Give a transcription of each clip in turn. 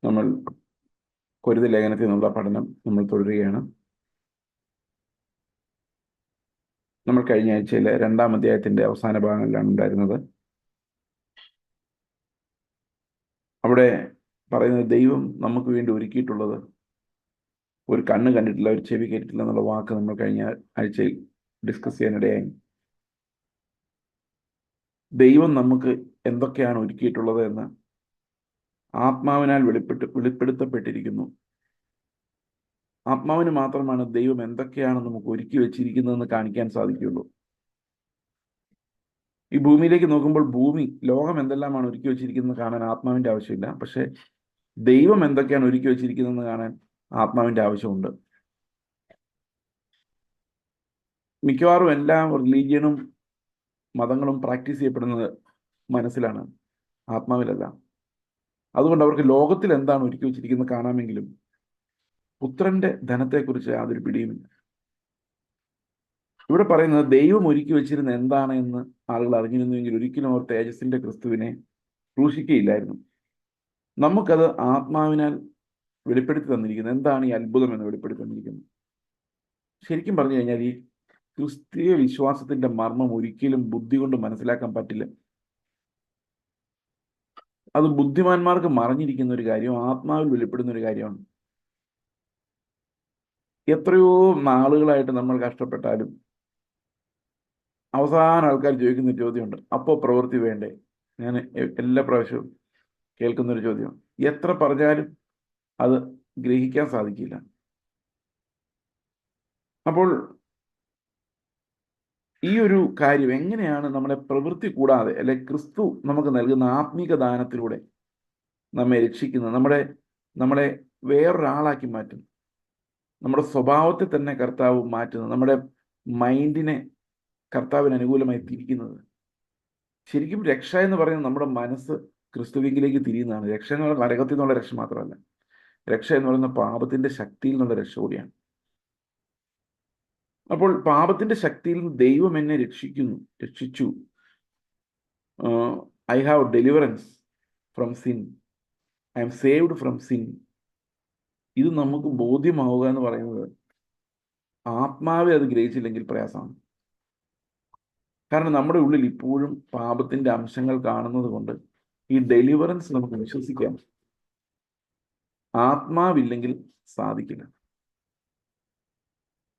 നമ്മൾ കൊരിന്ത്യർ ലേഖനത്തിൽ നിന്നുള്ള പഠനം നമ്മൾ തുടരുകയാണ്. നമ്മൾ കഴിഞ്ഞ ആഴ്ചയിലെ 2-ാം അധ്യായത്തിന്റെ അവസാന ഭാഗങ്ങളിലാണ് ഉണ്ടായിരുന്നത്. അവിടെ പറയുന്നത് ദൈവം നമുക്ക് വേണ്ടി ഒരുക്കിയിട്ടുള്ളത് ഒരു കണ്ണ് കണ്ടിട്ടില്ല, ഒരു ചെവി കേട്ടിട്ടില്ല എന്നുള്ള വാക്ക് നമ്മൾ കഴിഞ്ഞ ആഴ്ചയിൽ ഡിസ്കസ് ചെയ്യാനിടയായി. ദൈവം നമുക്ക് എന്തൊക്കെയാണ് ഒരുക്കിയിട്ടുള്ളത് എന്ന് ആത്മാവിനാൽ വെളിപ്പെടുത്തപ്പെട്ടിരിക്കുന്നു. ആത്മാവിന് മാത്രമാണ് ദൈവം എന്തൊക്കെയാണ് നമുക്ക് ഒരുക്കി വെച്ചിരിക്കുന്നതെന്ന് കാണിക്കാൻ സാധിക്കുകയുള്ളൂ. ഈ ഭൂമിയിലേക്ക് നോക്കുമ്പോൾ ലോകം എന്തെല്ലാമാണ് ഒരുക്കി വെച്ചിരിക്കുന്നത് കാണാൻ ആത്മാവിന്റെ ആവശ്യമില്ല. പക്ഷെ ദൈവം എന്തൊക്കെയാണ് ഒരുക്കി വെച്ചിരിക്കുന്നതെന്ന് കാണാൻ ആത്മാവിന്റെ ആവശ്യമുണ്ട്. മിക്കവാറും എല്ലാ റിലീജിയനും മതങ്ങളും പ്രാക്ടീസ് ചെയ്യപ്പെടുന്നത് മനസ്സിലാണ്, ആത്മാവിലല്ല. അതുകൊണ്ട് അവർക്ക് ലോകത്തിൽ എന്താണ് ഒരുക്കി വെച്ചിരിക്കുന്നത് കാണാമെങ്കിലും പുത്രന്റെ ധനത്തെക്കുറിച്ച് യാതൊരു പിടിയുമില്ല. ഇവിടെ പറയുന്നത് ദൈവം ഒരുക്കി വെച്ചിരുന്ന എന്താണ് എന്ന് ആളുകൾ അറിഞ്ഞിരുന്നുവെങ്കിൽ ഒരിക്കലും അവർ തേജസ്സിന്റെ ക്രിസ്തുവിനെ ക്രൂശിക്കുകയില്ലായിരുന്നു. നമുക്കത് ആത്മാവിനാൽ വെളിപ്പെടുത്തി തന്നിരിക്കുന്നത്. എന്താണ് ഈ അത്ഭുതം എന്ന് വെളിപ്പെടുത്തി തന്നിരിക്കുന്നത്? ശരിക്കും പറഞ്ഞു കഴിഞ്ഞാൽ ഈ ക്രിസ്തീയ വിശ്വാസത്തിന്റെ മർമ്മം ഒരിക്കലും ബുദ്ധി കൊണ്ട് മനസ്സിലാക്കാൻ പറ്റില്ല. അത് ബുദ്ധിമാന്മാർക്ക് മറഞ്ഞിരിക്കുന്ന ഒരു കാര്യം, ആത്മാവിൽ വെളിപ്പെടുന്ന ഒരു കാര്യമാണ്. എത്രയോ നാളുകളായിട്ട് നമ്മൾ കഷ്ടപ്പെട്ടാലും അവസാന ആൾക്കാർ ചോദിക്കുന്ന ചോദ്യമുണ്ട്, അപ്പോൾ പ്രവൃത്തി വേണ്ടേ? ഞാൻ എല്ലാ പ്രാവശ്യവും കേൾക്കുന്നൊരു ചോദ്യം. എത്ര പറഞ്ഞാലും അത് ഗ്രഹിക്കാൻ സാധിക്കില്ല. അപ്പോൾ ഈ ഒരു കാര്യം എങ്ങനെയാണ് നമ്മുടെ പ്രവൃത്തി കൂടാതെ, അല്ലെ ക്രിസ്തു നമുക്ക് നൽകുന്ന ആത്മീക ദാനത്തിലൂടെ നമ്മെ രക്ഷിക്കുന്നത്, നമ്മളെ വേറൊരാളാക്കി മാറ്റുന്നു, നമ്മുടെ സ്വഭാവത്തെ തന്നെ കർത്താവ് മാറ്റുന്നത്, നമ്മുടെ മൈൻഡിനെ കർത്താവിന് അനുകൂലമായി തിരിക്കുന്നത്. ശരിക്കും രക്ഷ എന്ന് പറയുന്നത് നമ്മുടെ മനസ്സ് ക്രിസ്തുവിലേക്ക് തിരിയുന്നതാണ്. രക്ഷ എന്ന് പറയുന്നത് നരകത്തിൽ നിന്നുള്ള രക്ഷ മാത്രമല്ല, രക്ഷ എന്ന് പറയുന്ന പാപത്തിന്റെ ശക്തിയിൽ നിന്നുള്ള രക്ഷ കൂടിയാണ്. അപ്പോൾ പാപത്തിന്റെ ശക്തിയിൽ നിന്ന് ദൈവം എന്നെ രക്ഷിച്ചു. I have deliverance from sin, I am saved from sin. ഇത് നമുക്ക് ബോധ്യമാവുക എന്ന് പറയുന്നത് ആത്മാവെ അത് ഗ്രഹിച്ചില്ലെങ്കിൽ പ്രയാസമാണ്. കാരണം നമ്മുടെ ഉള്ളിൽ ഇപ്പോഴും പാപത്തിന്റെ അംശങ്ങൾ കാണുന്നത് കൊണ്ട് ഈ ഡെലിവറൻസ് നമുക്ക് വിശ്വസിക്കാം. ആത്മാവില്ലെങ്കിൽ സാധിക്കില്ല.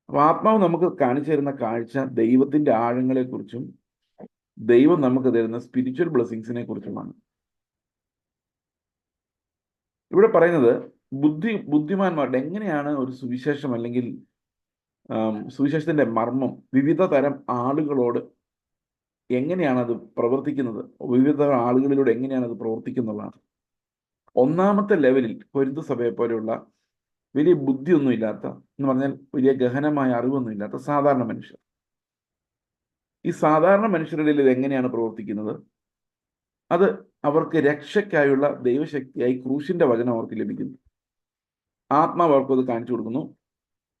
അപ്പൊ ആത്മാവ് നമുക്ക് കാണിച്ചു തരുന്ന കാഴ്ച ദൈവത്തിന്റെ ആഴങ്ങളെക്കുറിച്ചും ദൈവം നമുക്ക് തരുന്ന സ്പിരിച്വൽ ബ്ലെസ്സിങ്സിനെ കുറിച്ചുമാണ്. ഇവിടെ പറയുന്നത് ബുദ്ധിമാന്മാരുടെ എങ്ങനെയാണ് ഒരു സുവിശേഷം അല്ലെങ്കിൽ സുവിശേഷത്തിന്റെ മർമ്മം വിവിധ തരം ആളുകളോട് എങ്ങനെയാണ് അത് പ്രവർത്തിക്കുന്നത്, വിവിധ ആളുകളിലൂടെ എങ്ങനെയാണ് അത് പ്രവർത്തിക്കുന്നുള്ളതാണ്. ഒന്നാമത്തെ ലെവലിൽ കൊരിന്ത് സഭയെ പോലെയുള്ള വലിയ ബുദ്ധിയൊന്നും ഇല്ലാത്ത, എന്ന് പറഞ്ഞാൽ വലിയ ഗഹനമായ അറിവൊന്നും ഇല്ലാത്ത സാധാരണ മനുഷ്യർ. ഈ സാധാരണ മനുഷ്യരുടെ ഇത് എങ്ങനെയാണ് പ്രവർത്തിക്കുന്നത്? അത് അവർക്ക് രക്ഷയ്ക്കായുള്ള ദൈവശക്തിയായി ക്രൂശിന്റെ വചനം അവർക്ക് ലഭിക്കുന്നു. ആത്മാവ് അവർക്ക് അത് കാണിച്ചു കൊടുക്കുന്നു.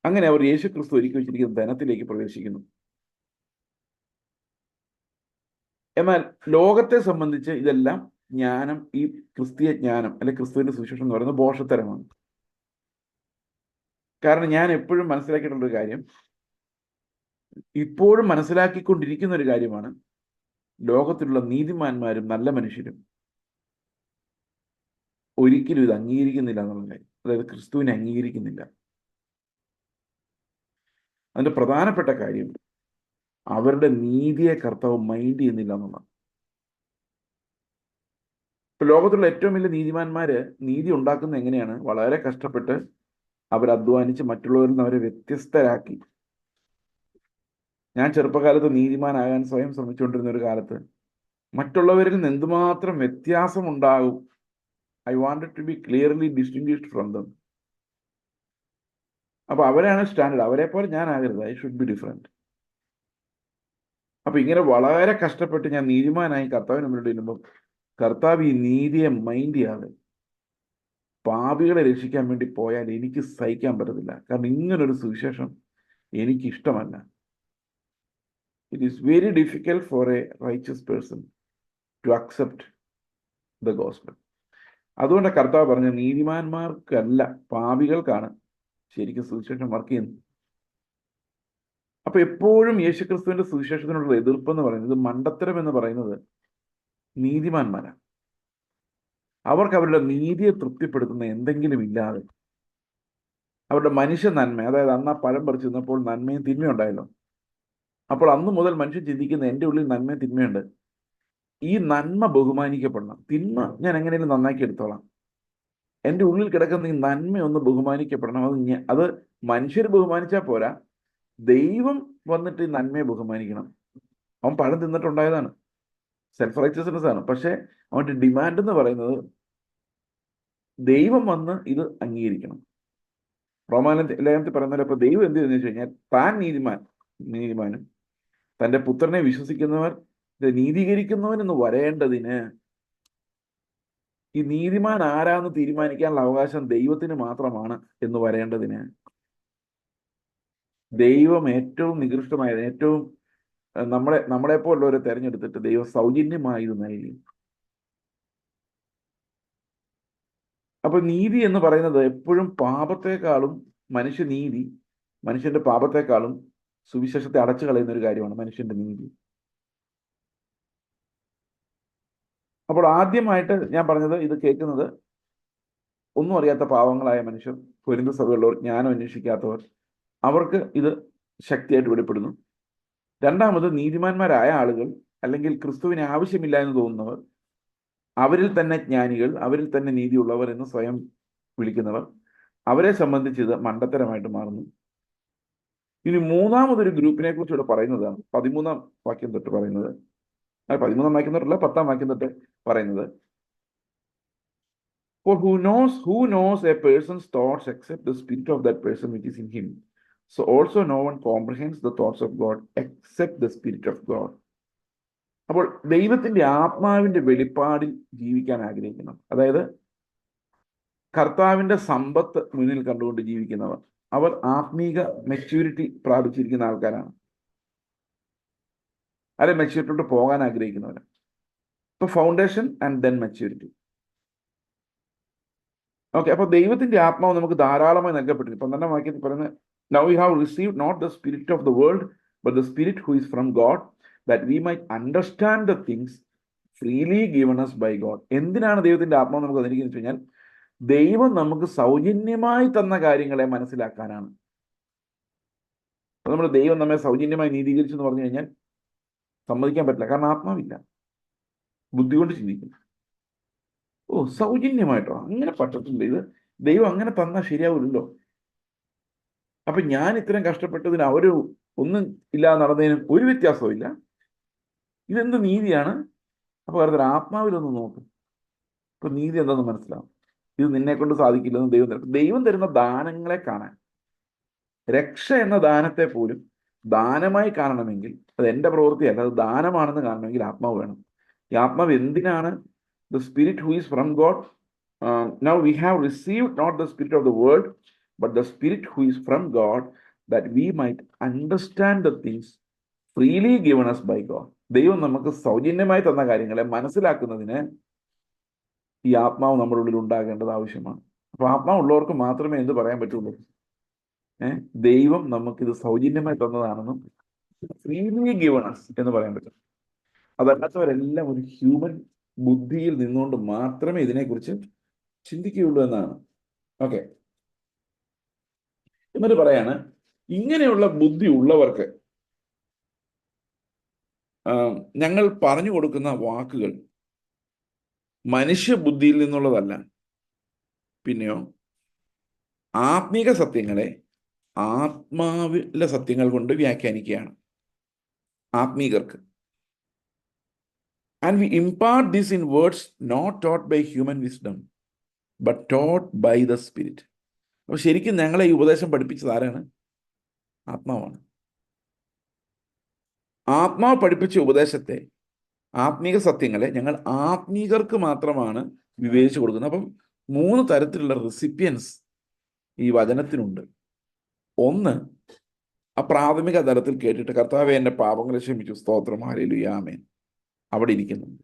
അങ്ങനെ അവർ യേശു ക്രിസ്തു ഒരുക്കി വെച്ചിരിക്കുന്ന ധനത്തിലേക്ക് പ്രവേശിക്കുന്നു. എന്നാൽ ലോകത്തെ സംബന്ധിച്ച് ഇതെല്ലാം ജ്ഞാനം, ഈ ക്രിസ്തീയ ജ്ഞാനം അല്ലെ ക്രിസ്തുവിന്റെ സുവിശേഷം എന്ന് പറയുന്നത് ബോഷത്തരമാണ്. കാരണം ഞാൻ എപ്പോഴും മനസ്സിലാക്കിയിട്ടുള്ളൊരു കാര്യം, ഇപ്പോഴും മനസ്സിലാക്കിക്കൊണ്ടിരിക്കുന്ന ഒരു കാര്യമാണ്, ലോകത്തിലുള്ള നീതിമാന്മാരും നല്ല മനുഷ്യരും ഒരിക്കലും ഇത് അംഗീകരിക്കുന്നില്ല എന്നുള്ള കാര്യം. അതായത് ക്രിസ്തുവിനെ അംഗീകരിക്കുന്നില്ല. അതിന്റെ പ്രധാനപ്പെട്ട കാര്യം അവരുടെ നീതിയെ കർത്താവ് മൈൻഡ് ചെയ്യുന്നില്ല എന്നുള്ളതാണ്. ഇപ്പൊ ലോകത്തുള്ള ഏറ്റവും വലിയ നീതിമാന്മാര് നീതി ഉണ്ടാക്കുന്നത് എങ്ങനെയാണ്? വളരെ കഷ്ടപ്പെട്ട് അവർ അധ്വാനിച്ച് മറ്റുള്ളവരിൽ നിന്ന് അവരെ വ്യത്യസ്തരാക്കി. ഞാൻ ചെറുപ്പകാലത്ത് നീതിമാനാകാൻ സ്വയം ശ്രമിച്ചുകൊണ്ടിരുന്ന ഒരു കാലത്ത് മറ്റുള്ളവരിൽ നിന്ന് എന്തുമാത്രം വ്യത്യാസം ഉണ്ടാകും. I wanted to be clearly distinguished from them. അപ്പൊ അവരാണ് സ്റ്റാൻഡേർഡ്, അവരെ പോലെ ഞാൻ ആകരുത്, ഐ ഷുഡ് ബി ഡിഫറെന്റ്. അപ്പൊ ഇങ്ങനെ വളരെ കഷ്ടപ്പെട്ട് ഞാൻ നീതിമാനായി കർത്താവിന് മുന്നിൽ ഇരുമ്പോൾ കർത്താവ് ഈ നീതിയെ മൈൻഡ് ചെയ്യാതെ പാപികളെ രക്ഷിക്കാൻ വേണ്ടി പോയാൽ എനിക്ക് സഹിക്കാൻ പറ്റത്തില്ല. കാരണം ഇങ്ങനൊരു സുവിശേഷം എനിക്ക് ഇഷ്ടമല്ല. It is very difficult for a riches person to accept the gospel. അതുകൊണ്ട് കർത്താവ് പറഞ്ഞ നീതിമാന്മാർക്കല്ല, പാപികൾക്കാണ് ശരിക്കും സുവിശേഷം വർക്ക് ചെയ്യുന്നത്. അപ്പൊ എപ്പോഴും യേശുക്രിസ്തുവിന്റെ സുവിശേഷത്തിനുള്ള എതിർപ്പ് എന്ന് പറയുന്നത്, മണ്ടത്തരം എന്ന് പറയുന്നത് നീതിമാന്മാരാണ്. അവർക്ക് അവരുടെ നീതിയെ തൃപ്തിപ്പെടുത്തുന്ന എന്തെങ്കിലും ഇല്ലാതെ അവരുടെ മനുഷ്യ നന്മ, അതായത് അന്ന് ആ പഴം പറിച്ചു നിന്നപ്പോൾ നന്മയും തിന്മയും ഉണ്ടായല്ലോ, അപ്പോൾ അന്ന് മുതൽ മനുഷ്യൻ ചിന്തിക്കുന്ന എൻ്റെ ഉള്ളിൽ നന്മയും തിന്മയുണ്ട്, ഈ നന്മ ബഹുമാനിക്കപ്പെടണം, തിന്മ ഞാൻ എങ്ങനെയും നന്നാക്കി എടുത്തോളാം, എൻ്റെ ഉള്ളിൽ കിടക്കുന്ന ഈ നന്മയൊന്ന് ബഹുമാനിക്കപ്പെടണം. അത് മനുഷ്യർ ബഹുമാനിച്ചാൽ പോരാ, ദൈവം വന്നിട്ട് ഈ നന്മയെ ബഹുമാനിക്കണം. അവൻ പഴം തിന്നിട്ടുണ്ടായതാണ്, സെൽഫ് റൈച്ചസ്നെസ് ആണ്. പക്ഷെ അവൻ്റെ ഡിമാൻഡ് എന്ന് പറയുന്നത് ദൈവം വന്ന് ഇത് അംഗീകരിക്കണം. റോമാലേഖനത്തിൽ പറയുന്നത്, ഇപ്പൊ ദൈവം എന്ത് ചെയ്തെന്ന് വെച്ച് കഴിഞ്ഞാൽ, താൻ നീതിമാനും തൻ്റെ പുത്രനെ വിശ്വസിക്കുന്നവർ നീതീകരിക്കുന്നവനെന്ന് വരേണ്ടതിന്, ഈ നീതിമാൻ ആരാന്ന് തീരുമാനിക്കാനുള്ള അവകാശം ദൈവത്തിന് മാത്രമാണ് എന്ന് വരേണ്ടതിന്, ദൈവം ഏറ്റവും നികൃഷ്ടമായത്, ഏറ്റവും നമ്മളെപ്പോലുള്ളവരെ തെരഞ്ഞെടുത്തിട്ട് ദൈവം സൗജന്യമായി ഇത് നൽകി. അപ്പൊ നീതി എന്ന് പറയുന്നത് എപ്പോഴും പാപത്തെക്കാളും, മനുഷ്യന്റെ പാപത്തെക്കാളും സുവിശേഷത്തെ അടച്ചു കളയുന്ന ഒരു കാര്യമാണ് മനുഷ്യന്റെ നീതി. അപ്പോൾ ആദ്യമായിട്ട് ഞാൻ പറഞ്ഞത്, ഇത് കേൾക്കുന്നത് ഒന്നും അറിയാത്ത പാവങ്ങളായ മനുഷ്യർ, പൊരുന്ത സഭയുള്ളവർ, ജ്ഞാനം അന്വേഷിക്കാത്തവർ, അവർക്ക് ഇത് ശക്തിയായിട്ട് വെളിപ്പെടുന്നു. രണ്ടാമത് നീതിമാന്മാരായ ആളുകൾ, അല്ലെങ്കിൽ ക്രിസ്തുവിന് ആവശ്യമില്ല എന്ന് തോന്നുന്നവർ, അവരിൽ തന്നെ ജ്ഞാനികൾ, അവരിൽ തന്നെ നീതിയുള്ളവർ എന്ന് സ്വയം വിളിക്കുന്നവർ, അവരെ സംബന്ധിച്ച് ഇത് മണ്ടത്തരമായിട്ട് മാറുന്നു. ഇനി മൂന്നാമതൊരു ഗ്രൂപ്പിനെ കുറിച്ച് ഇവിടെ പറയുന്നതാണ് 13-ാം വാക്യം തൊട്ട് പറയുന്നത്. 13-ാം വാക്യം തൊട്ടല്ല, 10-ാം വാക്യം തൊട്ട് പറയുന്നത്, For who knows a person's thoughts except the spirit of that person which is in him? So also no one comprehends the thoughts of God except the Spirit of God. അപ്പോൾ ദൈവത്തിന്റെ ആത്മാവിന്റെ വെളിപ്പാടിൽ ജീവിക്കാൻ ആഗ്രഹിക്കണം, അതായത് കർത്താവിന്റെ സമ്പത്ത് മുന്നിൽ കണ്ടുകൊണ്ട് ജീവിക്കുന്നവർ, അവർ ആത്മീക മെച്യൂരിറ്റി പ്രാപിച്ചിരിക്കുന്ന ആൾക്കാരാണ്, അല്ലെ മെച്യൂരിറ്റിയോട്ട് പോകാൻ ആഗ്രഹിക്കുന്നവരാണ്. ഇപ്പൊ foundation and then maturity. Okay, അപ്പൊ ദൈവത്തിന്റെ ആത്മാവ് നമുക്ക് ധാരാളമായി നൽകപ്പെട്ടിരിക്കും. 12-ാം വാക്യത്തിൽ പറയുന്നത്, Now we have received not the spirit of the world, but the Spirit who is from God, that we might understand the things freely given us by God. എന്തിനാണ് ദൈവത്തിന്റെ ആത്മാവ് നമുക്ക് തന്നിരിക്കുന്നത് വെച്ച് കഴിഞ്ഞാൽ, ദൈവം നമുക്ക് സൗജന്യമായി തന്ന കാര്യങ്ങളെ മനസ്സിലാക്കാനാണ്. നമ്മൾ ദൈവം നമ്മെ സൗജന്യമായി നീതീകരിച്ചു എന്ന് പറഞ്ഞു കഴിഞ്ഞാൽ സമ്മതിക്കാൻ പറ്റില്ല, കാരണം ആത്മാവില്ല, ബുദ്ധി കൊണ്ട് ചിന്തിക്കുന്നു. സൗജന്യമായിട്ടോ, അങ്ങനെ പറ്റത്തില്ല, ഇത് ദൈവം അങ്ങനെ തന്നാൽ ശരിയാവില്ലല്ലോ. അപ്പൊ ഞാൻ ഇത്രയും കഷ്ടപ്പെട്ടതിന് അവര് ഒന്നും ഇല്ലാതെ നടന്നതിനും ഒരു വ്യത്യാസവും ഇല്ല, ഇതെന്ത് നീതിയാണ്? അപ്പൊ വെറുതെ ആത്മാവിലൊന്ന് നോക്കും, ഇപ്പൊ നീതി എന്താണെന്ന് മനസ്സിലാവും. ഇത് നിന്നെ കൊണ്ട് സാധിക്കില്ലെന്ന് ദൈവം തരുന്ന ദാനങ്ങളെ കാണാൻ, രക്ഷ എന്ന ദാനത്തെ പോലും ദാനമായി കാണണമെങ്കിൽ, അത് എൻ്റെ പ്രവൃത്തിയല്ല, അത് ദാനമാണെന്ന് കാണണമെങ്കിൽ ആത്മാവ് വേണം. ഈ ആത്മാവ് എന്തിനാണ്? The Spirit who is from God. Now we have received not the spirit of the world, but the Spirit who is from God, that we might understand the things freely given us by God. ദൈവം നമുക്ക് സൗജന്യമായി തന്ന കാര്യങ്ങളെ മനസ്സിലാക്കുന്നതിന് ഈ ആത്മാവ് നമ്മുടെ ഉള്ളിൽ ഉണ്ടാകേണ്ടത് ആവശ്യമാണ്. അപ്പൊ ആത്മാവ് ഉള്ളവർക്ക് മാത്രമേ എന്ത് പറയാൻ പറ്റുള്ളൂ? ദൈവം നമുക്കിത് സൗജന്യമായി തന്നതാണെന്നും ഫ്രീലി ഗിവൺ us എന്ന് പറയാൻ പറ്റും. അതല്ലാത്തവരെല്ലാം ഒരു ഹ്യൂമൻ ബുദ്ധിയിൽ നിന്നുകൊണ്ട് മാത്രമേ ഇതിനെക്കുറിച്ച് ചിന്തിക്കുകയുള്ളൂ എന്നാണ്. ഓക്കെ, എന്നിട്ട് പറയാണ്, ഇങ്ങനെയുള്ള ബുദ്ധി ഉള്ളവർക്ക് ഞങ്ങൾ പറഞ്ഞു കൊടുക്കുന്ന വാക്കുകൾ മനുഷ്യ ബുദ്ധിയിൽ നിന്നുള്ളതല്ല, പിന്നെയോ ആത്മീക സത്യങ്ങളെ ആത്മാവിലെ സത്യങ്ങൾ കൊണ്ട് വ്യാഖ്യാനിക്കുകയാണ് ആത്മീകർക്ക്. And we impart this in words not taught by human wisdom, but taught by the Spirit. അപ്പോൾ ശരിക്കും ഞങ്ങളെ ഈ ഉപദേശം പഠിപ്പിച്ചത് ആരാണ്? ആത്മാവാണ്. ആത്മാവ് പഠിപ്പിച്ച ഉപദേശത്തെ, ആത്മീക സത്യങ്ങളെ ഞങ്ങൾ ആത്മീകർക്ക് മാത്രമാണ് വിവേചിച്ചു കൊടുക്കുന്നത്. അപ്പം 3 തരത്തിലുള്ള റെസിപ്പിയൻസ് ഈ വചനത്തിനുണ്ട്. ഒന്ന്, ആ പ്രാഥമിക തലത്തിൽ കേട്ടിട്ട് കർത്താവേ എൻ്റെ പാപങ്ങളെ ക്ഷമിച്ചു, സ്തോത്രം, ഹല്ലേലൂയ, ആമേൻ, അവിടെ ഇരിക്കുന്നുണ്ട്,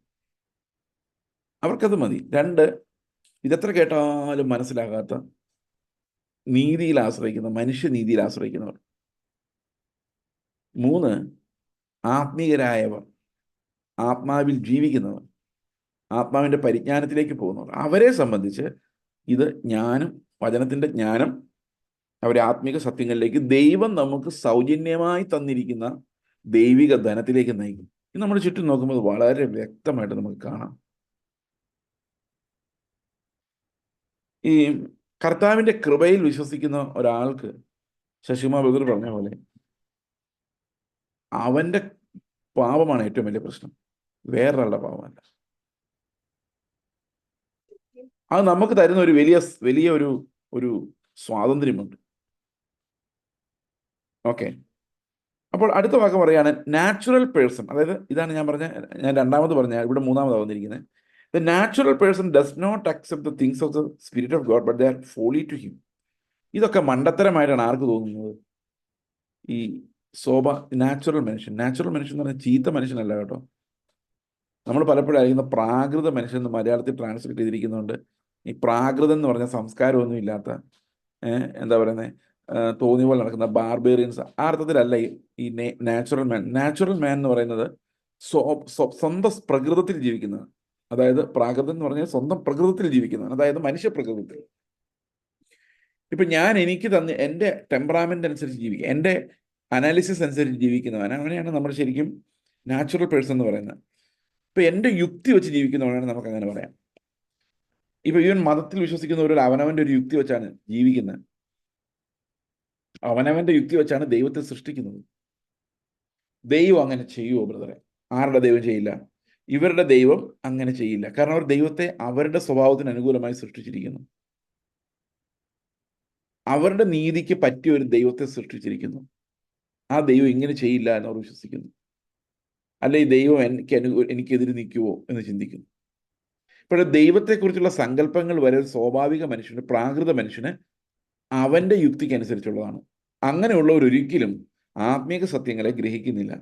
അവർക്കത് മതി. 2, ഇതെത്ര കേട്ടാലും മനസ്സിലാകാത്ത, നീതിയിൽ ആശ്രയിക്കുന്ന, മനുഷ്യനീതിയിൽ ആശ്രയിക്കുന്നവർ. 3, ആത്മീയരായവർ, ആത്മാവിൽ ജീവിക്കുന്നവർ, ആത്മാവിൻ്റെ പരിജ്ഞാനത്തിലേക്ക് പോകുന്നവർ. അവരെ സംബന്ധിച്ച് ഇത് ജ്ഞാനം, വചനത്തിൻ്റെ ജ്ഞാനം, അവരെ ആത്മീക സത്യങ്ങളിലേക്ക്, ദൈവം നമുക്ക് സൗജന്യമായി തന്നിരിക്കുന്ന ദൈവിക ധനത്തിലേക്ക് നയിക്കും. ഇത് നമ്മുടെ ചുറ്റും നോക്കുമ്പോൾ വളരെ വ്യക്തമായിട്ട് നമുക്ക് കാണാം. ഈ കർത്താവിൻ്റെ കൃപയിൽ വിശ്വസിക്കുന്ന ഒരാൾക്ക്, ശശികുമാർ ബദർ പറഞ്ഞ പോലെ, അവൻ്റെ പാപമാണ് ഏറ്റവും വലിയ പ്രശ്നം, വേറൊരാളുടെ പാപമല്ല. അത് നമുക്ക് തരുന്ന ഒരു വലിയ ഒരു സ്വാതന്ത്ര്യമുണ്ട്. ഓക്കെ, അപ്പോൾ അടുത്ത വാക്ക് പറയാണ് നാച്ചുറൽ പേഴ്സൺ. അതായത് ഇതാണ് ഞാൻ രണ്ടാമത് പറഞ്ഞ, ഇവിടെ മൂന്നാമതാണ് വന്നിരിക്കുന്നത്. The natural person does not accept the things of the spirit of God but they are folly to him. ഇതൊക്കെ മണ്ടത്തരമായിട്ടാണ് ആർക്ക് തോന്നുന്നത്? ഈ നാച്ചുറൽ മനുഷ്യൻ എന്ന് പറഞ്ഞാൽ ചീത്ത മനുഷ്യനല്ല കേട്ടോ. നമ്മൾ പലപ്പോഴും അറിയുന്ന പ്രാകൃത മനുഷ്യൻ എന്ന് മലയാളത്തിൽ ട്രാൻസ്ലേറ്റ് ചെയ്തിരിക്കുന്നുണ്ട്. ഈ പ്രാകൃതം എന്ന് പറഞ്ഞ സംസ്കാരമൊന്നും ഇല്ലാത്ത, എന്താ പറയുന്നത്, തോന്നിയ പോലെ നടക്കുന്ന ബാർബേറിയൻസ്, ആ അർത്ഥത്തിലല്ല ഈ നാച്ചുറൽ മാൻ എന്ന് പറയുന്നത് സ്വന്തം പ്രകൃതത്തിൽ ജീവിക്കുന്നതാണ്. അതായത് പ്രാകൃതം എന്ന് പറഞ്ഞാൽ സ്വന്തം പ്രകൃതത്തിൽ ജീവിക്കുന്നതാണ്, അതായത് മനുഷ്യ പ്രകൃതത്തിൽ. ഇപ്പൊ എനിക്ക് എൻ്റെ ടെമ്പറാമെന്റ് അനുസരിച്ച് ജീവിക്കുക, എൻ്റെ അനാലിസിസ് അനുസരിച്ച് ജീവിക്കുന്നവനാണ്, അവനെയാണ് നമ്മൾ ശരിക്കും നാച്ചുറൽ പേഴ്സൺ എന്ന് പറയുന്നത്. ഇപ്പൊ എൻ്റെ യുക്തി വെച്ച് ജീവിക്കുന്നവനാണ് നമുക്ക് അങ്ങനെ പറയാം. ഇപ്പൊ ഈവൻ മതത്തിൽ വിശ്വസിക്കുന്നവർ അവനവൻ്റെ ഒരു യുക്തി വെച്ചാണ് ജീവിക്കുന്നത്. അവനവൻ്റെ യുക്തി വെച്ചാണ് ദൈവത്തെ സൃഷ്ടിക്കുന്നത്. ദൈവം അങ്ങനെ ചെയ്യുമോ ബ്രദറെ? ആരുടെ ദൈവം ചെയ്യില്ല? ഇവരുടെ ദൈവം അങ്ങനെ ചെയ്യില്ല. കാരണം അവർ ദൈവത്തെ അവരുടെ സ്വഭാവത്തിന് അനുകൂലമായി സൃഷ്ടിച്ചിരിക്കുന്നു. അവരുടെ നീതിക്ക് പറ്റിയ ഒരു ദൈവത്തെ സൃഷ്ടിച്ചിരിക്കുന്നു. ആ ദൈവം ഇങ്ങനെ ചെയ്യില്ല എന്ന് അവർ വിശ്വസിക്കുന്നു. അല്ലെ, ഈ ദൈവം എനിക്കെതിരെ നിൽക്കുവോ എന്ന് ചിന്തിക്കുന്നു. ഇപ്പോൾ ദൈവത്തെക്കുറിച്ചുള്ള സങ്കല്പങ്ങൾ വരെ സ്വാഭാവിക മനുഷ്യന്, പ്രാകൃത മനുഷ്യന് അവൻ്റെ യുക്തിക്ക് അനുസരിച്ചുള്ളതാണ്. അങ്ങനെയുള്ളവർ ഒരിക്കലും ആത്മീക സത്യങ്ങളെ ഗ്രഹിക്കുന്നില്ല.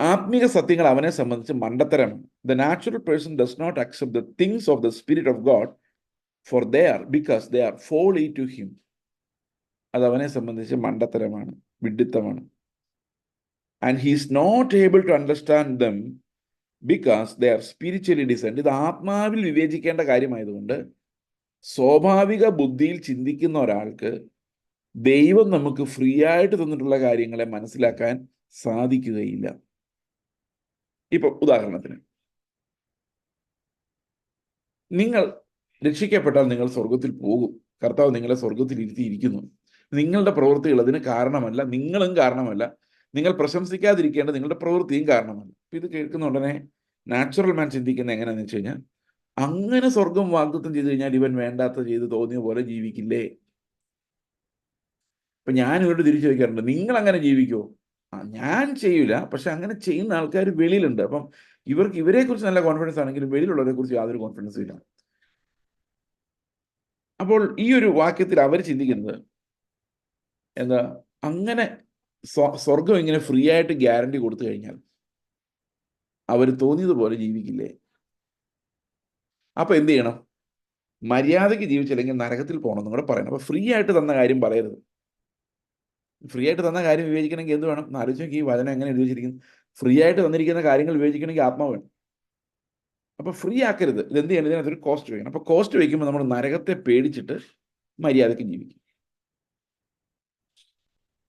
ആത്മീക സത്യങ്ങൾ അവനെ സംബന്ധിച്ച് മണ്ടത്തരമാണ്. The natural person does not accept the things of the spirit of God for because they are folly to him. അത് അവനെ സംബന്ധിച്ച് മണ്ടത്തരമാണ്, വിഡ്ഢിത്തമാണ്. And he is not able to understand them because they are spiritually designed. ഇത് ആത്മാവിൽ വിവേചിക്കേണ്ട കാര്യമായതുകൊണ്ട് സ്വാഭാവിക ബുദ്ധിയിൽ ചിന്തിക്കുന്ന ഒരാൾക്ക് ദൈവം നമുക്ക് ഫ്രീ ആയിട്ട് തന്നിട്ടുള്ള കാര്യങ്ങളെ മനസ്സിലാക്കാൻ സാധിക്കുകയില്ല. ഇപ്പൊ ഉദാഹരണത്തിന്, നിങ്ങൾ രക്ഷിക്കപ്പെട്ടാൽ നിങ്ങൾ സ്വർഗത്തിൽ പോകും. കർത്താവ് നിങ്ങളെ സ്വർഗത്തിൽ ഇരുത്തിയിരിക്കുന്നു. നിങ്ങളുടെ പ്രവൃത്തികൾ അതിന് കാരണമല്ല, നിങ്ങളും കാരണമല്ല. നിങ്ങൾ പ്രശംസിക്കാതിരിക്കേണ്ട നിങ്ങളുടെ പ്രവൃത്തിയും കാരണമല്ല. ഇത് കേൾക്കുന്ന ഉടനെ നാച്ചുറൽ മാൻ ചിന്തിക്കുന്നത് എങ്ങനെയാണെന്ന് വെച്ച് കഴിഞ്ഞാൽ, അങ്ങനെ സ്വർഗം വാഗ്ദത്തം ചെയ്ത് കഴിഞ്ഞാൽ ഇവൻ വേണ്ടാത്ത ചെയ്ത് തോന്നിയ പോലെ ജീവിക്കില്ലേ? ഇപ്പൊ ഞാൻ ഇവരോട് തിരിച്ചു ചോദിക്കാറുണ്ട്, നിങ്ങൾ അങ്ങനെ ജീവിക്കുമോ? ഞാൻ ചെയ്യൂല, പക്ഷെ അങ്ങനെ ചെയ്യുന്ന ആൾക്കാർ വെളിയിലുണ്ട്. അപ്പം ഇവരെ കുറിച്ച് നല്ല കോൺഫിഡൻസ് ആണെങ്കിലും വെളിയിലുള്ളവരെ കുറിച്ച് യാതൊരു കോൺഫിഡൻസും ഇല്ല. അപ്പോൾ ഈ ഒരു വാക്യത്തിൽ അവർ ചിന്തിക്കുന്നത് എന്താ, അങ്ങനെ സ്വർഗം ഇങ്ങനെ ഫ്രീ ആയിട്ട് ഗ്യാരണ്ടി കൊടുത്തു കഴിഞ്ഞാൽ അവർ തോന്നിയതുപോലെ ജീവിക്കില്ലേ? അപ്പൊ എന്ത് ചെയ്യണം? മര്യാദയ്ക്ക് ജീവിച്ചില്ലെങ്കിൽ നരകത്തിൽ പോകണം എന്നും കൂടെ പറയണം. അപ്പൊ ഫ്രീ ആയിട്ട് തന്ന കാര്യം പറയരുത്. ഫ്രീ ആയിട്ട് തന്ന കാര്യം വിവേചിക്കണമെങ്കിൽ എന്ത് വേണം? ആലോചിച്ച് ഈ വചനം എങ്ങനെ എഴുതി വെച്ചിരിക്കുന്നു. ഫ്രീ ആയിട്ട് തന്നിരിക്കുന്ന കാര്യങ്ങൾ വിവേചിക്കണമെങ്കിൽ ആത്മാവ് വേണം. അപ്പൊ ഫ്രീ ആക്കരുത്. ഇതെന്ത് ചെയ്യണം? ഇതിനകത്തൊരു കോസ്റ്റ് വയ്ക്കണം. അപ്പൊ കോസ്റ്റ് വയ്ക്കുമ്പോൾ നമ്മൾ നരകത്തെ പേടിച്ചിട്ട് മര്യാദയ്ക്ക് ജീവിക്കും.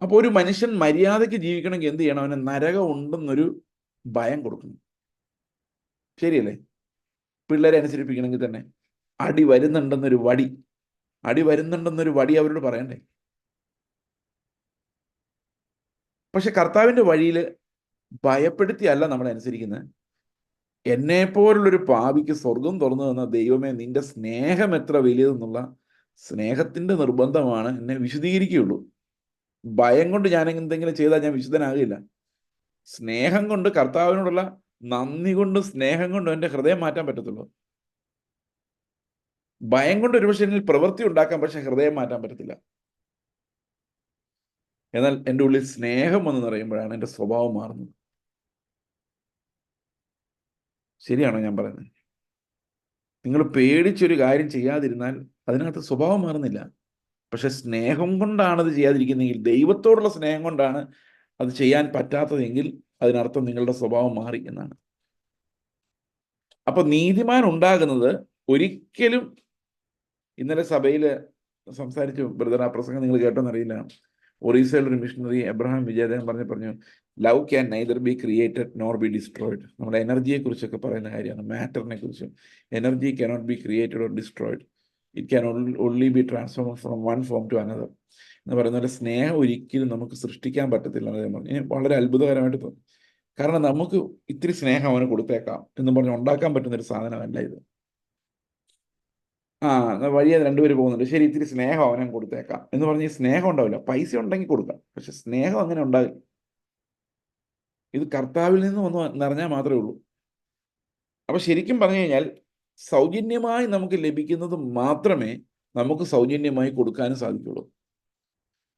അപ്പൊ ഒരു മനുഷ്യൻ മര്യാദയ്ക്ക് ജീവിക്കണമെങ്കിൽ എന്ത് ചെയ്യണം? അവന് നരകം ഉണ്ടെന്നൊരു ഭയം കൊടുക്കണം. ശരിയല്ലേ? പിള്ളേരെ അനുസരിപ്പിക്കണമെങ്കിൽ തന്നെ അടി വരുന്നുണ്ടെന്നൊരു വടി അവരോട് പറയണ്ടേ? പക്ഷെ കർത്താവിന്റെ വഴിയിൽ ഭയപ്പെടുത്തിയല്ല നമ്മളെ അനുസരിക്കുന്നത്. എന്നെപ്പോലുള്ളൊരു പാപിക്ക് സ്വർഗം തുറന്നു തന്ന ദൈവമേ, നിന്റെ സ്നേഹം എത്ര വലിയതെന്നുള്ള സ്നേഹത്തിന്റെ നിർബന്ധമാണ് എന്നെ വിശദീകരിക്കുകയുള്ളൂ. ഭയം കൊണ്ട് ഞാൻ എന്തെങ്കിലും ചെയ്താൽ ഞാൻ വിശുദ്ധനാകില്ല. സ്നേഹം കൊണ്ട്, കർത്താവിനോടുള്ള നന്ദി കൊണ്ടും സ്നേഹം കൊണ്ടും എൻ്റെ ഹൃദയം മാറ്റാൻ പറ്റത്തുള്ളൂ. ഭയം കൊണ്ട് ഒരുപക്ഷെ എന്നിൽ പ്രവൃത്തി ഉണ്ടാക്കാം, പക്ഷെ ഹൃദയം മാറ്റാൻ പറ്റത്തില്ല. എന്നാൽ എൻ്റെ ഉള്ളിൽ സ്നേഹം എന്ന് പറയുമ്പോഴാണ് എൻ്റെ സ്വഭാവം മാറുന്നത്. ശരിയാണോ ഞാൻ പറയുന്നത്? നിങ്ങൾ പേടിച്ചൊരു കാര്യം ചെയ്യാതിരുന്നാൽ അതിനകത്ത് സ്വഭാവം മാറുന്നില്ല. പക്ഷെ സ്നേഹം കൊണ്ടാണ് അത് ചെയ്യാതിരിക്കുന്നതെങ്കിൽ, ദൈവത്തോടുള്ള സ്നേഹം കൊണ്ടാണ് അത് ചെയ്യാൻ പറ്റാത്തതെങ്കിൽ, അതിനർത്ഥം നിങ്ങളുടെ സ്വഭാവം മാറി എന്നാണ്. അപ്പൊ നീതിമാൻ ഉണ്ടാകുന്നത് ഒരിക്കലും, ഇന്നലെ സഭയിൽ സംസാരിച്ചു ബ്രദർ, ആ പ്രസംഗം നിങ്ങൾ കേട്ടോന്നറിയില്ല. ഒറീസയിലൊരു മിഷണറി എബ്രഹാം വിജയദേവൻ പറഞ്ഞു, love can neither be created nor be destroyed. നമ്മുടെ എനർജിയെ കുറിച്ചൊക്കെ പറയുന്ന കാര്യമാണ്, മാറ്ററിനെ കുറിച്ചും. Energy cannot be created or destroyed, it can only be transform from one form to another എന്ന് പറയുന്ന പോലെ സ്നേഹം ഒരിക്കലും നമുക്ക് സൃഷ്ടിക്കാൻ പറ്റത്തില്ല എന്ന് ഞാൻ പറഞ്ഞു. വളരെ അത്ഭുതകരമായിട്ട് തോന്നി. കാരണം നമുക്ക് ഇത്തിരി സ്നേഹം അവന് കൊടുത്തേക്കാം എന്ന് പറഞ്ഞ് ഉണ്ടാക്കാൻ പറ്റുന്ന ഒരു സാധനമല്ല ഇത്. വഴിയെ രണ്ടുപേര് പോകുന്നുണ്ട്, ശരി ഇത്തിരി സ്നേഹം അവനെ കൊടുത്തേക്കാം എന്ന് പറഞ്ഞ് ഈ സ്നേഹം ഉണ്ടാവില്ല. പൈസ ഉണ്ടെങ്കിൽ കൊടുക്കാം, പക്ഷെ സ്നേഹം അങ്ങനെ ഉണ്ടാവില്ല. ഇത് കർത്താവിൽ നിന്ന് വന്ന് നിറഞ്ഞാൽ മാത്രമേ ഉള്ളൂ. അപ്പൊ ശരിക്കും പറഞ്ഞു കഴിഞ്ഞാൽ സൗജന്യമായി നമുക്ക് ലഭിക്കുന്നത് മാത്രമേ നമുക്ക് സൗജന്യമായി കൊടുക്കാനും സാധിക്കുള്ളൂ.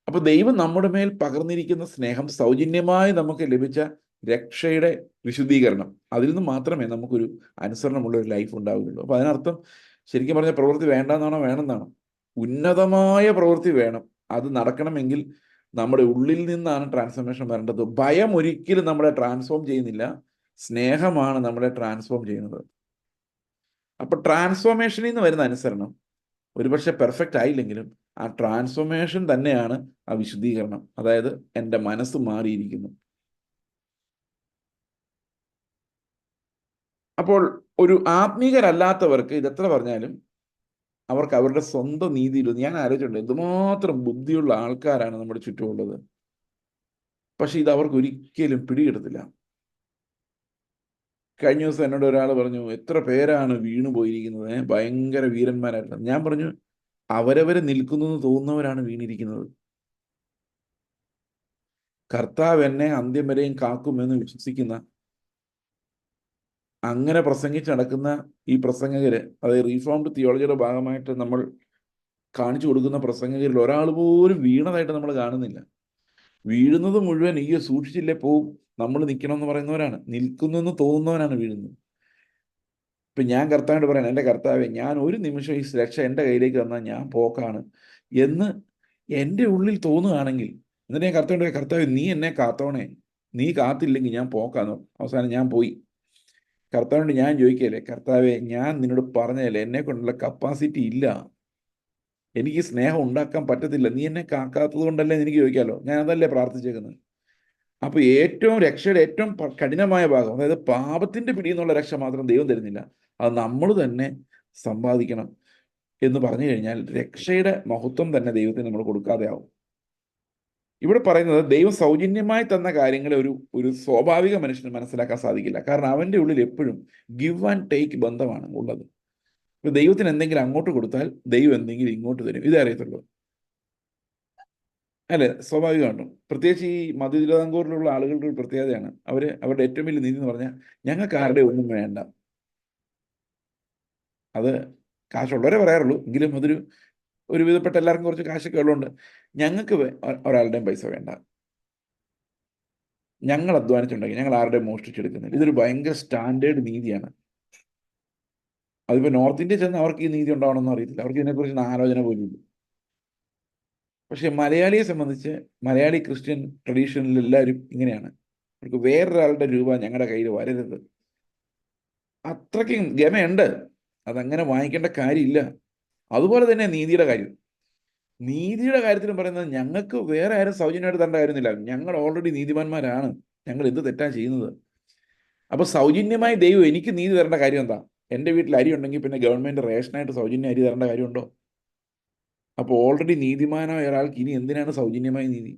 അപ്പൊ ദൈവം നമ്മുടെ മേൽ പകർന്നിരിക്കുന്ന സ്നേഹം, സൗജന്യമായി നമുക്ക് ലഭിച്ച രക്ഷയുടെ വിശുദ്ധീകരണം, അതിൽ നിന്ന് മാത്രമേ നമുക്കൊരു അനുസരണമുള്ള ഒരു ലൈഫ് ഉണ്ടാവുകയുള്ളൂ. അപ്പൊ അതിനർത്ഥം ശരിക്കും പറഞ്ഞ പ്രവൃത്തി വേണ്ടെന്നാണോ? വേണമെന്നാണോ? ഉന്നതമായ പ്രവൃത്തി വേണം. അത് നടക്കണമെങ്കിൽ നമ്മുടെ ഉള്ളിൽ നിന്നാണ് ട്രാൻസ്ഫോർമേഷൻ വരേണ്ടത്. ഭയം ഒരിക്കലും നമ്മളെ ട്രാൻസ്ഫോം ചെയ്യുന്നില്ല, സ്നേഹമാണ് നമ്മളെ ട്രാൻസ്ഫോം ചെയ്യുന്നത്. അപ്പൊ ട്രാൻസ്ഫോർമേഷനിൽ നിന്ന് വരുന്ന അനുസരണം ഒരുപക്ഷെ പെർഫെക്റ്റ് ആയില്ലെങ്കിലും ആ ട്രാൻസ്ഫോർമേഷൻ തന്നെയാണ് ആ വിശുദ്ധീകരണം. അതായത് എൻ്റെ മനസ്സ് മാറിയിരിക്കുന്നു. അപ്പോൾ ഒരു ആത്മീകരല്ലാത്തവർക്ക് ഇതെത്ര പറഞ്ഞാലും അവർക്ക് അവരുടെ സ്വന്തം നീതിയിൽ, ഞാൻ ആലോചിച്ചിട്ടുണ്ട് എന്തുമാത്രം ബുദ്ധിയുള്ള ആൾക്കാരാണ് നമ്മുടെ ചുറ്റുമുള്ളത്, പക്ഷെ ഇത് അവർക്ക് ഒരിക്കലും പിടികിട്ടത്തില്ല. കഴിഞ്ഞ ദിവസം എന്നോട് ഒരാൾ പറഞ്ഞു, എത്ര പേരാണ് വീണു പോയിരിക്കുന്നത്, ഭയങ്കര വീരന്മാരായിട്ട്. ഞാൻ പറഞ്ഞു, അവരവരെ നിൽക്കുന്നു എന്ന് തോന്നുന്നവരാണ് വീണിരിക്കുന്നത്. കർത്താവ് എന്നെ അന്ത്യം വരെയും കാക്കുമെന്ന് വിശ്വസിക്കുന്ന, അങ്ങനെ പ്രസംഗിച്ച് നടക്കുന്ന ഈ പ്രസംഗകര്, അതായത് റീഫോംഡ് തിയോളജിയുടെ ഭാഗമായിട്ട് നമ്മൾ കാണിച്ചു കൊടുക്കുന്ന പ്രസംഗകരിൽ ഒരാൾ പോലും വീണതായിട്ട് നമ്മൾ കാണുന്നില്ല. വീഴുന്നത് മുഴുവൻ ഈ സൂക്ഷിച്ചില്ലേ പോവും, നമ്മൾ നിൽക്കണം എന്ന് പറയുന്നവരാണ്. നിൽക്കുന്നെന്ന് തോന്നുന്നവനാണ് വീഴുന്നത്. ഇപ്പൊ ഞാൻ കർത്താവിനോട് പറയണം, എൻ്റെ കർത്താവെ, ഞാൻ ഒരു നിമിഷം ഈ രക്ഷ എൻ്റെ കയ്യിലേക്ക് വന്നാൽ ഞാൻ പോക്കാണ് എന്ന് എൻ്റെ ഉള്ളിൽ തോന്നുകയാണെങ്കിൽ, എന്നിട്ട് ഞാൻ കർത്താവിൻ്റെ, കർത്താവ് നീ എന്നെ കാത്തോണേ, നീ കാത്തില്ലെങ്കിൽ ഞാൻ പോക്കാന്ന്. അവസാനം ഞാൻ പോയി. കർത്താവിനോട് ഞാൻ ചോദിക്കല്ലേ, കർത്താവെ, ഞാൻ നിന്നോട് പറഞ്ഞതല്ലേ എന്നെ കൊണ്ടുള്ള കപ്പാസിറ്റി ഇല്ല, എനിക്ക് സ്നേഹം ഉണ്ടാക്കാൻ പറ്റത്തില്ല, നീ എന്നെ കാക്കാത്തത് കൊണ്ടല്ലേ എനിക്ക് ചോദിക്കാമല്ലോ. ഞാൻ അതല്ലേ പ്രാർത്ഥിച്ചേക്കുന്നത്. അപ്പൊ ഏറ്റവും രക്ഷയുടെ ഏറ്റവും കഠിനമായ ഭാഗം, അതായത് പാപത്തിന്റെ പിടിയിൽ നിന്നുള്ള രക്ഷ മാത്രം ദൈവം തരുന്നില്ല, അത് നമ്മൾ തന്നെ സമ്പാദിക്കണം എന്ന് പറഞ്ഞു കഴിഞ്ഞാൽ രക്ഷയുടെ മഹത്വം തന്നെ ദൈവത്തിന് നമ്മൾ കൊടുക്കാതെ ആവും. ഇവിടെ പറയുന്നത് ദൈവം സൗജന്യമായി തന്ന കാര്യങ്ങളെ ഒരു സ്വാഭാവിക മനുഷ്യന് മനസ്സിലാക്കാൻ സാധിക്കില്ല. കാരണം അവന്റെ ഉള്ളിൽ എപ്പോഴും ഗിവ് ആൻഡ് ടേക്ക് ബന്ധമാണ് ഉള്ളത്. ഇപ്പൊ ദൈവത്തിന് എന്തെങ്കിലും അങ്ങോട്ട് കൊടുത്താൽ ദൈവം എന്തെങ്കിലും ഇങ്ങോട്ട് തരും. ഇതേ അറിയത്തുള്ളൂ, അല്ലെ? സ്വാഭാവികമായിട്ടും. പ്രത്യേകിച്ച് ഈ മധ്യ തിരുവിതാംകൂറിലുള്ള ആളുകളുടെ ഒരു പ്രത്യേകതയാണ്, അവരുടെ ഏറ്റവും വലിയ നീതി എന്ന് പറഞ്ഞാൽ ഞങ്ങൾക്ക് ആരുടെ ഒന്നും വേണ്ട. അത് കാശുള്ളവരെ പറയാറുള്ളൂ, എങ്കിലും ഒരു വിധപ്പെട്ട എല്ലാവർക്കും കുറച്ച് കാശൊക്കെ ഉള്ളതുകൊണ്ട് ഞങ്ങൾക്ക് ഒരാളുടെയും പൈസ വേണ്ട, ഞങ്ങൾ അധ്വാനിച്ചുണ്ടെങ്കിൽ ഞങ്ങൾ ആരുടെയും മോഷ്ടിച്ചെടുക്കുന്നില്ല. ഇതൊരു ഭയങ്കര സ്റ്റാൻഡേർഡ് നീതിയാണ്. അതിപ്പോ നോർത്ത് ഇന്ത്യ ചെന്ന് അവർക്ക് ഈ നീതി ഉണ്ടാവണമെന്ന് അറിയത്തില്ല, അവർക്ക് ഇതിനെക്കുറിച്ച് ആലോചന പോലും ഇല്ല. പക്ഷെ മലയാളിയെ സംബന്ധിച്ച്, മലയാളി ക്രിസ്ത്യൻ ട്രഡീഷനിൽ എല്ലാവരും ഇങ്ങനെയാണ്. അവർക്ക് വേറൊരാളുടെ രൂപ ഞങ്ങളുടെ കയ്യിൽ വരരുത്. അത്രയ്ക്കും ഗമയുണ്ട്, അതങ്ങനെ വാങ്ങിക്കേണ്ട കാര്യമില്ല. അതുപോലെ തന്നെ നീതിയുടെ കാര്യം. നീതിയുടെ കാര്യത്തിലും പറയുന്നത് ഞങ്ങൾക്ക് വേറെ ആരും സൗജന്യമായിട്ട് തരേണ്ട കാര്യമൊന്നുമില്ല, ഞങ്ങൾ ഓൾറെഡി നീതിമാന്മാരാണ്, ഞങ്ങൾ എന്ത് തെറ്റാ ചെയ്യുന്നത്. അപ്പൊ സൗജന്യമായി ദൈവം എനിക്ക് നീതി തരേണ്ട കാര്യം എന്താ? എൻ്റെ വീട്ടിൽ അരി ഉണ്ടെങ്കിൽ പിന്നെ ഗവൺമെന്റ് റേഷനായിട്ട് സൗജന്യ അരി തരേണ്ട കാര്യമുണ്ടോ? അപ്പോൾ ഓൾറെഡി നീതിമാനായ ഒരാൾക്ക് ഇനി എന്തിനാണ് സൗജന്യമായ നീതി?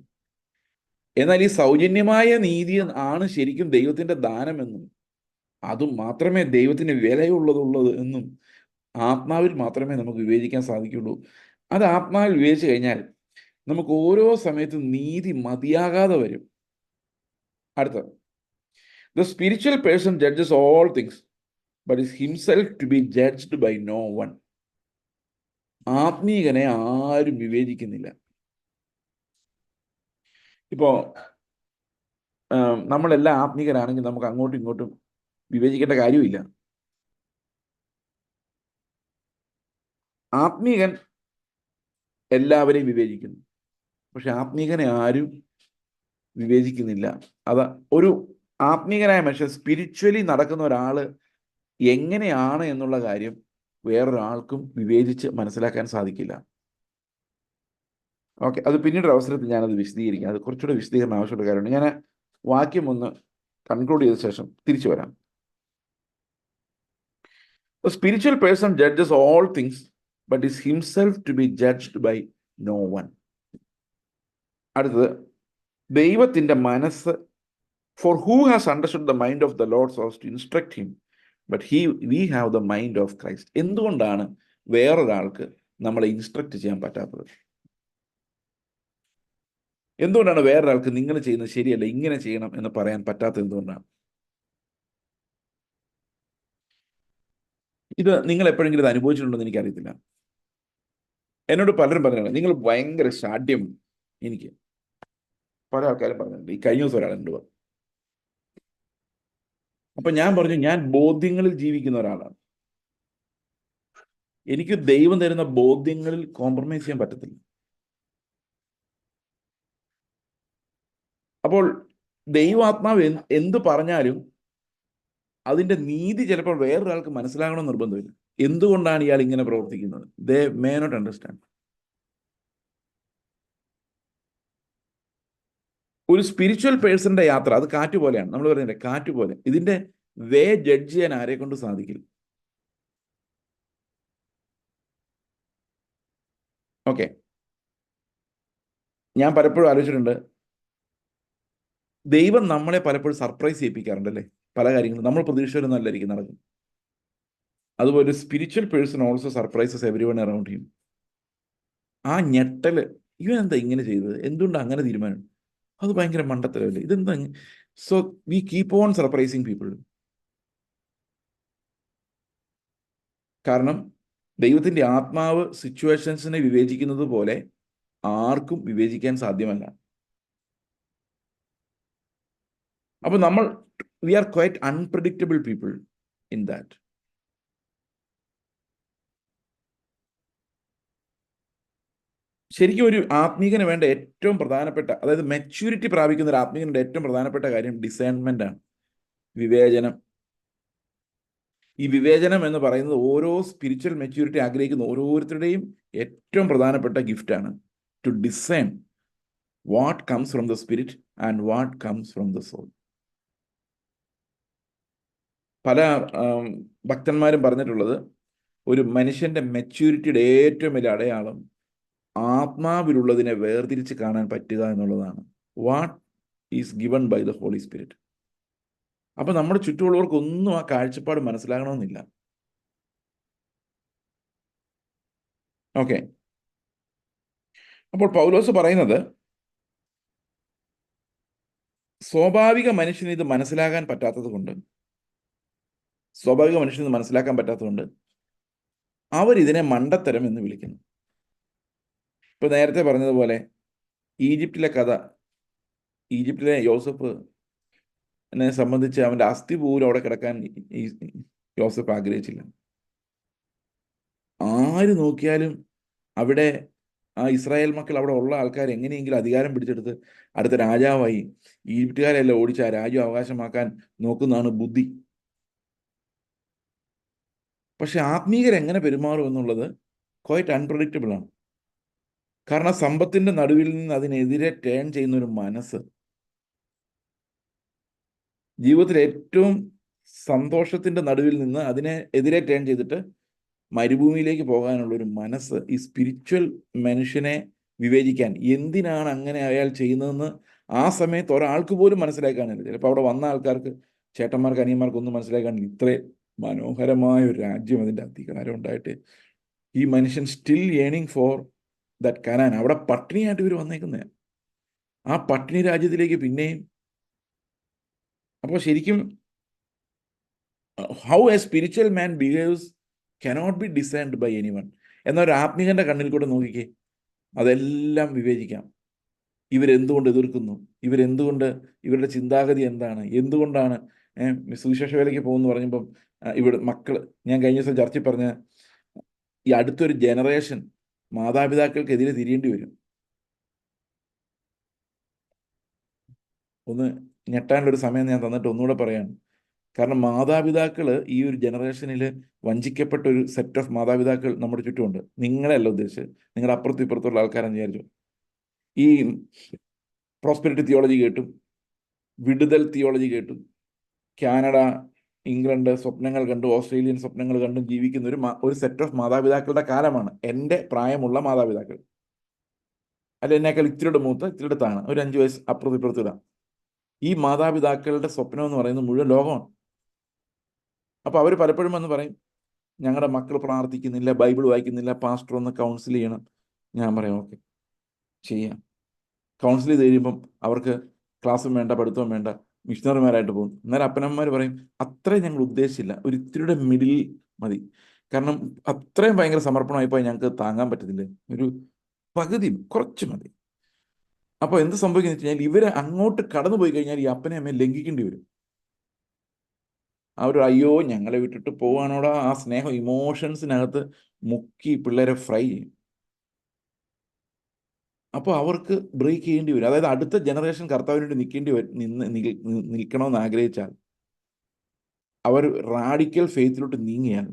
എന്നാൽ ഈ സൗജന്യമായ നീതി ആണ് ശരിക്കും ദൈവത്തിന്റെ ദാനമെന്നും, അതും മാത്രമേ ദൈവത്തിന് വിലയുള്ളതുള്ളത് എന്നും ആത്മാവിൽ മാത്രമേ നമുക്ക് വിവേചിക്കാൻ സാധിക്കുള്ളൂ. അത് ആത്മാവിൽ വിവേചിച്ചു കഴിഞ്ഞാൽ നമുക്ക് ഓരോ സമയത്തും നീതി മതിയാകാതെ വരും. അടുത്ത, the spiritual person judges all things but is himself to be judged by no one. ആത്മീകനെ ആരും വിവേചിക്കുന്നില്ല. ഇപ്പോ നമ്മളെല്ലാം ആത്മീകരാണെങ്കിൽ നമുക്ക് അങ്ങോട്ടും ഇങ്ങോട്ടും വിവേചിക്കേണ്ട കാര്യമില്ല. ആത്മീകൻ എല്ലാവരെയും വിവേചിക്കുന്നു, പക്ഷെ ആത്മീകനെ ആരും വിവേചിക്കുന്നില്ല. അത് ഒരു ആത്മീകനായ മനുഷ്യൻ, സ്പിരിച്വലി നടക്കുന്ന ഒരാൾ എങ്ങനെയാണ് എന്നുള്ള കാര്യം വേറൊരാൾക്കും വിവേചിച്ച് മനസ്സിലാക്കാൻ സാധിക്കില്ല. ഓക്കെ, അത് പിന്നീട് അവസരത്തിൽ ഞാനത് വിശദീകരിക്കാം. അത് കുറച്ചുകൂടെ വിശദീകരണം ആവശ്യമുള്ള കാര്യമാണ്. ഞാൻ വാക്യം ഒന്ന് കൺക്ലൂഡ് ചെയ്ത ശേഷം തിരിച്ചു വരാം. A spiritual person judges all things, but is himself to be judged by no one. അടുത്തത്, ദൈവത്തിൻ്റെ മനസ്സ്. For who has understood the mind of the Lord so as to instruct him? But we have the mind of Christ. എന്തുകൊണ്ടാണ് വേറൊരാൾക്ക് നമ്മളെ instruct ചെയ്യാൻ പറ്റാത്തത്? എന്തുകൊണ്ടാണ് വേറൊരാൾക്ക് നിങ്ങൾ ചെയ്യുന്നത് ശരിയല്ല, ഇങ്ങനെ ചെയ്യണം എന്ന് പറയാൻ പറ്റാത്തത് എന്തുകൊണ്ടാണ്? ഇത് നിങ്ങൾ എപ്പോഴെങ്കിലും ഇത് അനുഭവിച്ചിട്ടുണ്ടെന്ന് എനിക്കറിയത്തില്ല. എന്നോട് പലരും പറഞ്ഞിട്ടുണ്ട്, നിങ്ങൾ ഭയങ്കര ശാഠ്യം. എനിക്ക് പല ആൾക്കാരും പറഞ്ഞിട്ടുണ്ട്. ഈ കഴിഞ്ഞ ദിവസം ഒരാൾ എന്നോട് പറഞ്ഞു. അപ്പൊ ഞാൻ പറഞ്ഞു, ഞാൻ ബോധ്യങ്ങളിൽ ജീവിക്കുന്ന ഒരാളാണ്. എനിക്ക് ദൈവം തരുന്ന ബോധ്യങ്ങളിൽ കോംപ്രമൈസ് ചെയ്യാൻ പറ്റത്തില്ല. അപ്പോൾ ദൈവാത്മാവ് എന്ത് പറഞ്ഞാലും അതിന്റെ നീതി ചിലപ്പോൾ വേറൊരാൾക്ക് മനസ്സിലാകണമെന്ന് നിർബന്ധമില്ല. എന്തുകൊണ്ടാണ് ഇയാൾ ഇങ്ങനെ പ്രവർത്തിക്കുന്നത്? They may not understand. ഒരു സ്പിരിച്വൽ പേഴ്സന്റെ യാത്ര അത് കാറ്റ് പോലെയാണ്. നമ്മൾ പറയുന്നത് കാറ്റ് പോലെ. ഇതിന്റെ വേ ജഡ്ജ് ചെയ്യാൻ ആരെ കൊണ്ട് സാധിക്കില്ല. ഓക്കെ, ഞാൻ പലപ്പോഴും ആലോചിച്ചിട്ടുണ്ട്, ദൈവം നമ്മളെ പലപ്പോഴും സർപ്രൈസ് ചെയ്യിപ്പിക്കാറുണ്ടല്ലേ പല കാര്യങ്ങളും. നമ്മൾ പ്രതീക്ഷിച്ചൊരുന്നല്ലായിരിക്കും നടക്കും. അതുപോലെ spiritual person also surprises every one around him. ആ ഞെട്ടല്, ഇവൻ എന്താ ഇങ്ങനെ ചെയ്തത്, എന്തുകൊണ്ട് അങ്ങനെ തീരുമാനം, അത് ഭയങ്കര മണ്ടത്തരമല്ലേ, ഇതെന്താ? So we keep on surprising people. കാരണം ദൈവത്തിന്റെ ആത്മാവ് സിറ്റുവേഷൻസിനെ വിവേചിക്കുന്നത് പോലെ ആർക്കും വിവേചിക്കാൻ സാധ്യമല്ല. അപ്പൊ നമ്മൾ we are quite unpredictable people in that. ശരിക്കും ഒരു ആത്മീകന് വേണ്ട ഏറ്റവും പ്രധാനപ്പെട്ട, അതായത് മെച്യൂരിറ്റി പ്രാപിക്കുന്ന ഒരു ആത്മീകന്റെ ഏറ്റവും പ്രധാനപ്പെട്ട കാര്യം ഡിസൈൻമെന്റ് ആണ്, വിവേചനം. ഈ വിവേചനം എന്ന് പറയുന്നത് ഓരോ സ്പിരിച്വൽ മെച്യൂരിറ്റി ആഗ്രഹിക്കുന്ന ഓരോരുത്തരുടെയും ഏറ്റവും പ്രധാനപ്പെട്ട ഗിഫ്റ്റാണ്. To design what comes from the spirit and what comes from the soul. പല ഭക്തന്മാരും പറഞ്ഞിട്ടുള്ളത്, ഒരു മനുഷ്യന്റെ മെച്യൂരിറ്റിയുടെ ഏറ്റവും വലിയ അടയാളം ആത്മാവിലുള്ളതിനെ വേർതിരിച്ച് കാണാൻ പറ്റുക എന്നുള്ളതാണ്. What is given by the Holy Spirit. അപ്പൊ നമ്മുടെ ചുറ്റുമുള്ളവർക്കൊന്നും ആ കാഴ്ചപ്പാട് മനസ്സിലാകണമെന്നില്ല. ഓക്കെ, അപ്പോൾ പൗലോസ് പറയുന്നത്, സ്വാഭാവിക മനുഷ്യന് ഇത് മനസ്സിലാക്കാൻ പറ്റാത്തത് കൊണ്ട് അവരിതിനെ മണ്ടത്തരം എന്ന് വിളിക്കുന്നു. ഇപ്പൊ നേരത്തെ പറഞ്ഞതുപോലെ ഈജിപ്തിലെ കഥ, ഈജിപ്തിലെ യോസഫിനെ സംബന്ധിച്ച് അവന്റെ അസ്ഥി പോലും അവിടെ കിടക്കാൻ യോസഫ് ആഗ്രഹിച്ചില്ല. ആര് നോക്കിയാലും അവിടെ ആ ഇസ്രായേൽ മക്കൾ അവിടെ ഉള്ള ആൾക്കാർ എങ്ങനെയെങ്കിലും അധികാരം പിടിച്ചെടുത്ത് അടുത്ത രാജാവായി ഈജിപ്തുകാരെല്ലാം ഓടിച്ച് ആ രാജ്യം അവകാശമാക്കാൻ നോക്കുന്നതാണ് ബുദ്ധി. പക്ഷെ ആത്മീയരെങ്ങനെ പെരുമാറും എന്നുള്ളത് ക്വൈറ്റ് അൺപ്രഡിക്റ്റബിൾ ആണ്. കാരണം സമ്പത്തിന്റെ നടുവിൽ നിന്ന് അതിനെതിരെ ടേൺ ചെയ്യുന്ന ഒരു മനസ്സ്, ജീവിതത്തിൽ ഏറ്റവും സന്തോഷത്തിന്റെ നടുവിൽ നിന്ന് അതിനെ എതിരെ ടേൺ ചെയ്തിട്ട് മരുഭൂമിയിലേക്ക് പോകാനുള്ള ഒരു മനസ്സ്, ഈ സ്പിരിച്വൽ മനുഷ്യനെ വിവേചിക്കാൻ, എന്തിനാണ് അങ്ങനെ അയാൾ ചെയ്യുന്നതെന്ന് ആ സമയത്ത് ഒരാൾക്ക് പോലും മനസ്സിലാക്കാനില്ല. ചിലപ്പോൾ അവിടെ വന്ന ആൾക്കാർക്ക്, ചേട്ടന്മാർക്ക് അനിയന്മാർക്ക് ഒന്നും മനസ്സിലാക്കാനില്ല. ഇത്രേ മനോഹരമായ ഒരു രാജ്യം, അതിൻ്റെ അധികാരം ഉണ്ടായിട്ട് ഈ മനുഷ്യൻ സ്റ്റിൽ ഏണിങ് ഫോർ ദാറ്റ് കനാൻ. അവിടെ പട്ടിണിയായിട്ട് ഇവർ വന്നേക്കുന്നത്, ആ പട്ടിണി രാജ്യത്തിലേക്ക് പിന്നെയും. അപ്പോൾ ശരിക്കും how A spiritual man behaves cannot be discerned by anyone. എന്നാൽ ഒരു ആത്മീകന്റെ കണ്ണിൽ കൂടെ നോക്കിക്കേ, അതെല്ലാം വിവേചിക്കാം. ഇവരെന്തുകൊണ്ട് എതിർക്കുന്നു, ഇവരുടെ ചിന്താഗതി എന്താണ്, എന്തുകൊണ്ടാണ് സുവിശേഷ വേലയ്ക്ക് പോകുമെന്ന് പറഞ്ഞപ്പം ഇവിടെ മക്കള്, ഞാൻ കഴിഞ്ഞ ദിവസം ചർച്ചയിൽ പറഞ്ഞ ഈ അടുത്തൊരു ജനറേഷൻ മാതാപിതാക്കൾക്കെതിരെ തിരിയേണ്ടി വരും. ഒന്ന് ഞെട്ടാനുള്ളൊരു സമയം ഞാൻ തന്നിട്ട് ഒന്നുകൂടെ പറയാണ്. കാരണം മാതാപിതാക്കൾ ഈ ഒരു ജനറേഷനിൽ വഞ്ചിക്കപ്പെട്ട ഒരു സെറ്റ് ഓഫ് മാതാപിതാക്കൾ നമ്മുടെ ചുറ്റുമുണ്ട്. നിങ്ങളെയല്ല ഉദ്ദേശിച്ചത്, നിങ്ങളുടെ അപ്പുറത്തും ഇപ്പുറത്തുള്ള ആൾക്കാരെന്ന് വിചാരിച്ചു. ഈ പ്രോസ്പെരിറ്റി തിയോളജി കേട്ടും വിടുതൽ തിയോളജി കേട്ടും കാനഡ, ഇംഗ്ലണ്ട് സ്വപ്നങ്ങൾ കണ്ടും ഓസ്ട്രേലിയൻ സ്വപ്നങ്ങൾ കണ്ടും ജീവിക്കുന്ന ഒരു സെറ്റ് ഓഫ് മാതാപിതാക്കളുടെ കാലമാണ് എൻ്റെ പ്രായമുള്ള മാതാപിതാക്കൾ. അല്ല, എന്നേക്കാൾ ഇത്തിരിയുടെ മൂത്ത് ഇത്തിരിയുടെ താണ്, ഒരു 5 വയസ്സ് അപ്പുറത്ത് ഇപ്പുറത്തിടാം. ഈ മാതാപിതാക്കളുടെ സ്വപ്നം എന്ന് പറയുന്നത് മുഴുവൻ ലോകമാണ്. അപ്പോൾ അവർ പലപ്പോഴും വന്ന് പറയും, ഞങ്ങളുടെ മക്കൾ പ്രാർത്ഥിക്കുന്നില്ല, ബൈബിൾ വായിക്കുന്നില്ല, പാസ്റ്റർ ഒന്ന് കൗൺസിൽ ചെയ്യണം. ഞാൻ പറയാം, ഓക്കെ, ചെയ്യാം. കൗൺസിൽ ചെയ്ത് കഴിയുമ്പം അവർക്ക് ക്ലാസ്സും വേണ്ട, പഠിത്തവും വേണ്ട, മിഷണറിമാരായിട്ട് പോകും. അന്നേരം അപ്പനമ്മമാർ പറയും, അത്രയും ഞങ്ങൾ ഉദ്ദേശിച്ചില്ല, ഒരു ഇത്തിരിയുടെ മിഡിൽ മതി. കാരണം അത്രയും ഭയങ്കര സമർപ്പണമായിപ്പോൾ ഞങ്ങൾക്ക് താങ്ങാൻ പറ്റത്തില്ല, ഒരു പകുതി കുറച്ച് മതി. അപ്പോൾ എന്ത് സംഭവിക്കുന്നത് വെച്ച് കഴിഞ്ഞാൽ, ഇവർ അങ്ങോട്ട് കടന്നു പോയി കഴിഞ്ഞാൽ ഈ അപ്പനെ അമ്മയെ ലംഘിക്കേണ്ടി വരും. അവർ അയ്യോ ഞങ്ങളെ വിട്ടിട്ട് പോവാണോടാ, ആ സ്നേഹം ഇമോഷൻസിനകത്ത് മുക്കി പിള്ളേരെ ഫ്രൈ ചെയ്യും. അപ്പോൾ അവർക്ക് ബ്രേക്ക് ചെയ്യേണ്ടി വരും. അതായത് അടുത്ത ജനറേഷൻ കർത്താവിന് വേണ്ടി നിൽക്കണമെന്ന് ആഗ്രഹിച്ചാൽ അവർ റാഡിക്കൽ ഫെയ്ത്തിലോട്ട് നീങ്ങിയാൽ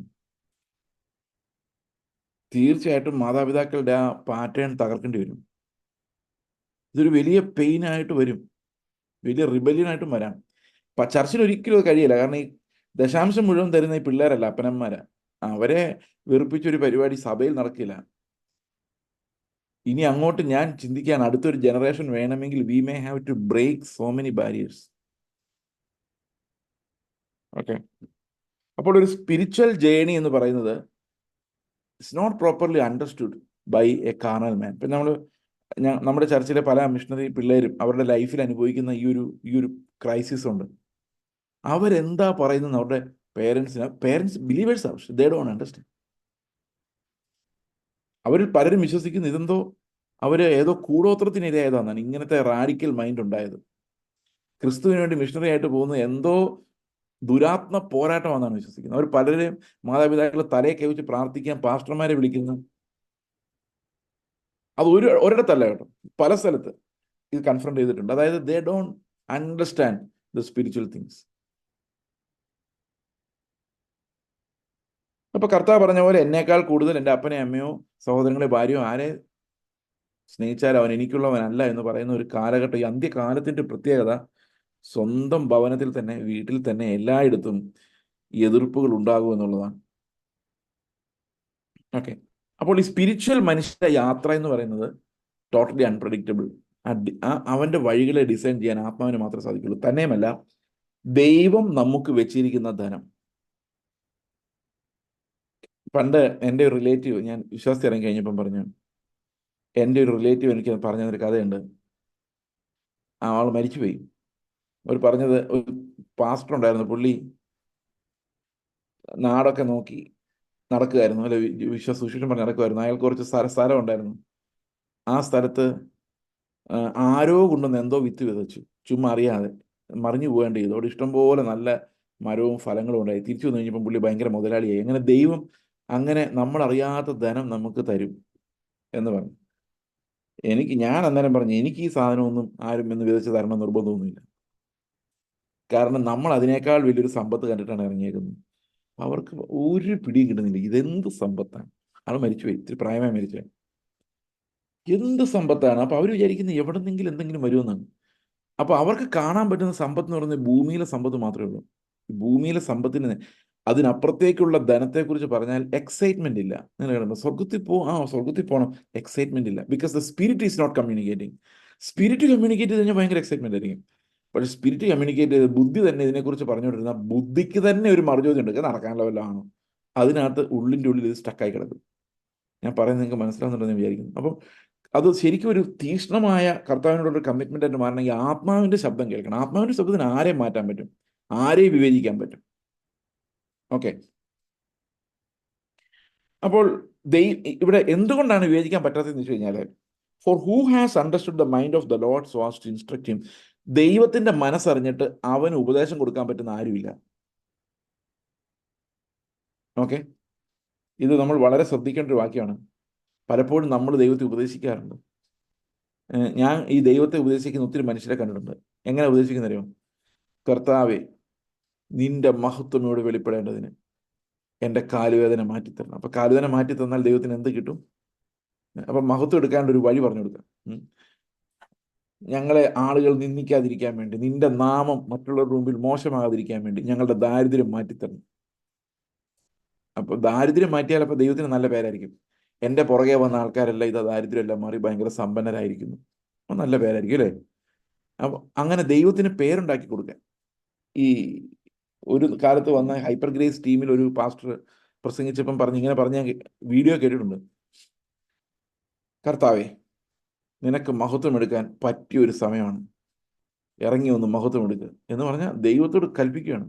തീർച്ചയായിട്ടും മാതാപിതാക്കളുടെ ആ പാറ്റേൺ തകർക്കേണ്ടി വരും. ഇതൊരു വലിയ പെയിനായിട്ട് വരും, വലിയ റിബല്യനായിട്ടും വരാം. ചർച്ചിന് ഒരിക്കലും അത് കഴിയില്ല. കാരണം ഈ ദശാംശം മുഴുവൻ തരുന്ന ഈ പിള്ളേരല്ല, അപ്പനന്മാരാ. അവരെ വെറുപ്പിച്ചൊരു പരിപാടി സഭയിൽ നടക്കില്ല. ഇനി അങ്ങോട്ട് ഞാൻ ചിന്തിക്കുകയാണ്, അടുത്തൊരു ജനറേഷൻ വേണമെങ്കിൽ we may have to break so many barriers. Okay, അപ്പോൾ ഒരു സ്പിരിച്വൽ ജേണി എന്ന് പറയുന്നത് it's not properly understood by a carnal man. ഇപ്പം നമ്മുടെ ചർച്ചിലെ പല മിഷണറി പിള്ളേരും അവരുടെ ലൈഫിൽ അനുഭവിക്കുന്ന ഈ ഒരു ക്രൈസിസ് ഉണ്ട്. അവരെന്താ പറയുന്നത് അവരുടെ പേരൻസ് ബിലീവേഴ്സ് ആവശ്യം, ദേ ഡോണ്ട് അണ്ടർസ്റ്റാൻഡ്. അവരിൽ പലരും വിശ്വസിക്കുന്നു ഇതെന്തോ അവർ ഏതോ കൂടോത്രത്തിനിരയായതാണ് ഇങ്ങനത്തെ റാഡിക്കൽ മൈൻഡ് ഉണ്ടായത്. ക്രിസ്തുവിന് വേണ്ടി മിഷണറി ആയിട്ട് പോകുന്നത് എന്തോ ദുരാത്മ പോരാട്ടമാണെന്നാണ് വിശ്വസിക്കുന്നത്. അവർ പലരെയും മാതാപിതാക്കളെ തലയെ കവിച്ച് പ്രാർത്ഥിക്കാൻ പാസ്റ്റർമാരെ വിളിക്കുന്നു. അത് ഒരിടത്തല്ല കേട്ടോ, പല സ്ഥലത്ത് ഇത് കൺഫ്രണ്ട് ചെയ്തിട്ടുണ്ട്. അതായത് they don't understand the spiritual things. അപ്പൊ കർത്താവ് പറഞ്ഞ പോലെ എന്നേക്കാൾ കൂടുതൽ എൻ്റെ അപ്പനെ അമ്മയോ സഹോദരങ്ങളെ ഭാര്യയോ ആരെ സ്നേഹിച്ചാൽ അവൻ എനിക്കുള്ളവനല്ല എന്ന് പറയുന്ന ഒരു കാലഘട്ടം, ഈ അന്ത്യകാലത്തിന്റെ പ്രത്യേകത സ്വന്തം ഭവനത്തിൽ തന്നെ, വീട്ടിൽ തന്നെ, എല്ലായിടത്തും എതിർപ്പുകൾ ഉണ്ടാകും എന്നുള്ളതാണ്. ഓക്കെ, അപ്പോൾ ഈ സ്പിരിച്വൽ മനുഷ്യന്റെ യാത്ര എന്ന് പറയുന്നത് ടോട്ടലി അൺപ്രഡിക്റ്റബിൾ. അവന്റെ വഴികളെ ഡിസൈൻ ചെയ്യാൻ ആത്മാവിന് മാത്രമേ സാധിക്കുള്ളൂ. തന്നെയുമല്ല, ദൈവം നമുക്ക് വെച്ചിരിക്കുന്ന ധനം. പണ്ട് എൻ്റെ ഒരു റിലേറ്റീവ്, ഞാൻ വിശ്വാസത്തിൽ ഇറങ്ങി കഴിഞ്ഞപ്പം പറഞ്ഞു, എൻ്റെ ഒരു റിലേറ്റീവ് എനിക്ക് പറഞ്ഞൊരു കഥയുണ്ട്. ആൾ മരിച്ചുപോയി. അവർ പറഞ്ഞത്, ഒരു പാസ്റ്റർ ഉണ്ടായിരുന്നു, പുള്ളി നാടൊക്കെ നോക്കി നടക്കുമായിരുന്നു, അല്ലെ സുശേഷം പറഞ്ഞ് നടക്കുമായിരുന്നു. അയാൾക്ക് കുറച്ച് സ്ഥലം ഉണ്ടായിരുന്നു. ആ സ്ഥലത്ത് ആരോ കൊണ്ടുവന്ന് എന്തോ വിത്ത് വിതച്ചു, ചുമ്മാ അറിയാതെ മറിഞ്ഞു പോകേണ്ടി ചെയ്തു. അവിടെ ഇഷ്ടംപോലെ നല്ല മരവും ഫലങ്ങളും ഉണ്ടായി. തിരിച്ചു വന്നു കഴിഞ്ഞപ്പം പുള്ളി ഭയങ്കര മുതലാളിയായി. അങ്ങനെ ദൈവം അങ്ങനെ നമ്മളറിയാത്ത ധനം നമുക്ക് തരും എന്ന് പറഞ്ഞു. ഞാൻ അന്നേരം പറഞ്ഞു, എനിക്ക് ഈ സാധനമൊന്നും ആരും എന്ന് വിതച്ച് തരണം നിർബന്ധമൊന്നുമില്ല. കാരണം നമ്മൾ അതിനേക്കാൾ വലിയൊരു സമ്പത്ത് കണ്ടിട്ടാണ് ഇറങ്ങിയേക്കുന്നത്. അവർക്ക് ഒരു പിടിയും കിട്ടുന്നില്ല, ഇതെന്ത് സമ്പത്താണ്. ആൾ മരിച്ചുപോയി, ഇത്തിരി പ്രായമായി മരിച്ചുപോയി. എന്ത് സമ്പത്താണ്. അപ്പൊ അവർ വിചാരിക്കുന്നത് എവിടെന്നെങ്കിലും എന്തെങ്കിലും വരുമെന്നാണ്. അപ്പൊ അവർക്ക് കാണാൻ പറ്റുന്ന സമ്പത്ത് എന്ന് പറയുന്നത് ഭൂമിയിലെ സമ്പത്ത് മാത്രമേ ഉള്ളൂ. ഭൂമിയിലെ സമ്പത്തിന് അതിനപ്പുറത്തേക്കുള്ള ധനത്തെക്കുറിച്ച് പറഞ്ഞാൽ എക്സൈറ്റ്മെന്റ് ഇല്ല. നിങ്ങൾ കേട്ടോ, സ്വർഗത്തിൽ പോകണം, എക്സൈറ്റ്മെന്റ് ഇല്ല. Because the spirit is not communicating. Spirit communicate ചെയ്ത് കഴിഞ്ഞാൽ ഭയങ്കര എക്സൈറ്റ്മെന്റ് ആയിരിക്കും. പക്ഷെ സ്പിരിറ്റ് കമ്മ്യൂണിക്കേറ്റ് ചെയ്ത് ബുദ്ധി തന്നെ ഇതിനെക്കുറിച്ച് പറഞ്ഞുകൊണ്ടിരുന്ന ബുദ്ധിക്ക് തന്നെ ഒരു മറുചോദ്യം ഉണ്ട്, നടക്കാനുള്ള വല്ലതാണോ. അതിനകത്ത് ഉള്ളിൻ്റെ ഉള്ളിൽ ഇത് സ്റ്റക്കായി കിടക്കും. ഞാൻ പറയുന്നത് നിങ്ങൾക്ക് മനസ്സിലാവുന്നുണ്ടെന്ന് വിചാരിക്കുന്നു. അപ്പം അത് ശരിക്കും ഒരു തീക്ഷ്ണമായ കർത്താവിനോടൊരു കമ്മിറ്റ്മെന്റ് ആയിട്ട് മാറണമെങ്കിൽ ആത്മാവിന്റെ ശബ്ദം കേൾക്കണം. ആത്മാവിന്റെ ശബ്ദത്തിന് ആരെയും മാറ്റാൻ പറ്റും, ആരെയും വിവേചിക്കാൻ പറ്റും. ഓക്കെ, അപ്പോൾ ഇവിടെ എന്തുകൊണ്ടാണ് വിവേചിക്കാൻ പറ്റാത്തതെന്ന് വെച്ച് കഴിഞ്ഞാൽ, for who has understood the mind of the Lord so as to instruct him. ദൈവത്തിന്റെ മനസ്സറിഞ്ഞിട്ട് അവന് ഉപദേശം കൊടുക്കാൻ പറ്റുന്ന ആരുമില്ല. ഓക്കെ, ഇത് നമ്മൾ വളരെ ശ്രദ്ധിക്കേണ്ട ഒരു വാക്യമാണ്. പലപ്പോഴും നമ്മൾ ദൈവത്തെ ഉപദേശിക്കാറുണ്ട്. ഞാൻ ഈ ദൈവത്തെ ഉപദേശിക്കുന്ന ഒത്തിരി മനുഷ്യരെ കണ്ടിട്ടുണ്ട്. എങ്ങനെ ഉപദേശിക്കുന്നറിയോ? കർത്താവേ, നിന്റെ മഹത്വം ഇവിടെ വെളിപ്പെടേണ്ടതിന് എൻ്റെ കാലുവേദന മാറ്റിത്തരണം. അപ്പൊ കാലുവേദന മാറ്റി തന്നാൽ ദൈവത്തിന് എന്ത് കിട്ടും? അപ്പൊ മഹത്വം എടുക്കാണ്ട് ഒരു വഴി പറഞ്ഞു കൊടുക്കാം. ഞങ്ങളെ ആളുകൾ നിന്ദിക്കാതിരിക്കാൻ വേണ്ടി, നിന്റെ നാമം മറ്റുള്ളവരുടെ മുമ്പിൽ മോശമാകാതിരിക്കാൻ വേണ്ടി ഞങ്ങളുടെ ദാരിദ്ര്യം മാറ്റിത്തരണം. അപ്പൊ ദാരിദ്ര്യം മാറ്റിയാൽ അപ്പൊ ദൈവത്തിന് നല്ല പേരായിരിക്കും. എൻ്റെ പുറകെ വന്ന ആൾക്കാരെല്ലാം ഇത് ദാരിദ്ര്യമെല്ലാം മാറി ഭയങ്കര സമ്പന്നരായിരിക്കുന്നു. അപ്പൊ നല്ല പേരായിരിക്കും അല്ലേ? അപ്പൊ അങ്ങനെ ദൈവത്തിന് പേരുണ്ടാക്കി കൊടുക്കാൻ. ഈ ഒരു കാലത്ത് വന്ന ഹൈപ്പർ ഗ്രേസ് ടീമിൽ ഒരു പാസ്റ്റർ പ്രസംഗിച്ചപ്പം ഇങ്ങനെ പറഞ്ഞ വീഡിയോ കേട്ടിട്ടുണ്ട്. കർത്താവേ, നിനക്ക് മഹത്വം എടുക്കാൻ പറ്റിയ ഒരു സമയമാണ്, ഇറങ്ങി ഒന്ന് മഹത്വം എടുക്കുക എന്ന് പറഞ്ഞാൽ ദൈവത്തോട് കൽപ്പിക്കുകയാണ്.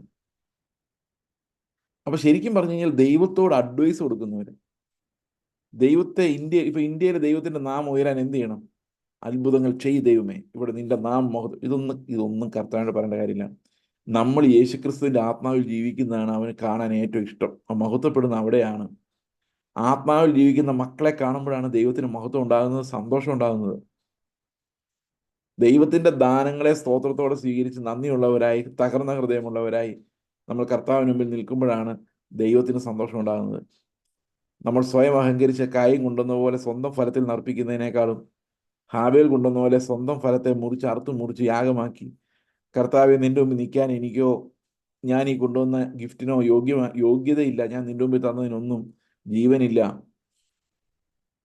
അപ്പൊ ശരിക്കും പറഞ്ഞു കഴിഞ്ഞാൽ ദൈവത്തോട് അഡ്വൈസ് കൊടുക്കുന്നവര്, ദൈവത്തെ ഇന്ത്യയിലെ ദൈവത്തിന്റെ നാം ഉയരാൻ എന്ത് ചെയ്യണം? അത്ഭുതങ്ങൾ ചെയ് ദൈവമേ, ഇവിടെ നിന്റെ നാം മഹത്വം. ഇതൊന്നും കർത്താവിനോട് പറയേണ്ട കാര്യമില്ല. നമ്മൾ യേശുക്രിസ്തുവിന്റെ ആത്മാവിൽ ജീവിക്കുന്നതാണ് അവന് കാണാൻ ഏറ്റവും ഇഷ്ടം. മഹത്വപ്പെടുന്ന അവിടെയാണ്. ആത്മാവിൽ ജീവിക്കുന്ന മക്കളെ കാണുമ്പോഴാണ് ദൈവത്തിന് മഹത്വം ഉണ്ടാകുന്നത്, സന്തോഷം ഉണ്ടാകുന്നത്. ദൈവത്തിന്റെ ദാനങ്ങളെ സ്തോത്രത്തോടെ സ്വീകരിച്ച് നന്ദിയുള്ളവരായി, തകർന്ന ഹൃദയമുള്ളവരായി നമ്മൾ കർത്താവിന് മുമ്പിൽ നിൽക്കുമ്പോഴാണ് ദൈവത്തിന് സന്തോഷം ഉണ്ടാകുന്നത്. നമ്മൾ സ്വയം അഹങ്കരിച്ച കായും കൊണ്ടുവന്ന പോലെ സ്വന്തം ഫലത്തിൽ നർപ്പിക്കുന്നതിനേക്കാളും ഹാബേൽ കൊണ്ടുവന്ന പോലെ സ്വന്തം ഫലത്തെ അറുത്ത് മുറിച്ച് യാഗമാക്കി, കർത്താവെ, നിന്റെ മുമ്പിൽ നിൽക്കാൻ എനിക്കോ ഞാൻ ഈ കൊണ്ടുവന്ന ഗിഫ്റ്റിനോ യോഗ്യതയില്ല, ഞാൻ നിന്റെ മുമ്പിൽ തന്നതിനൊന്നും ജീവനില്ല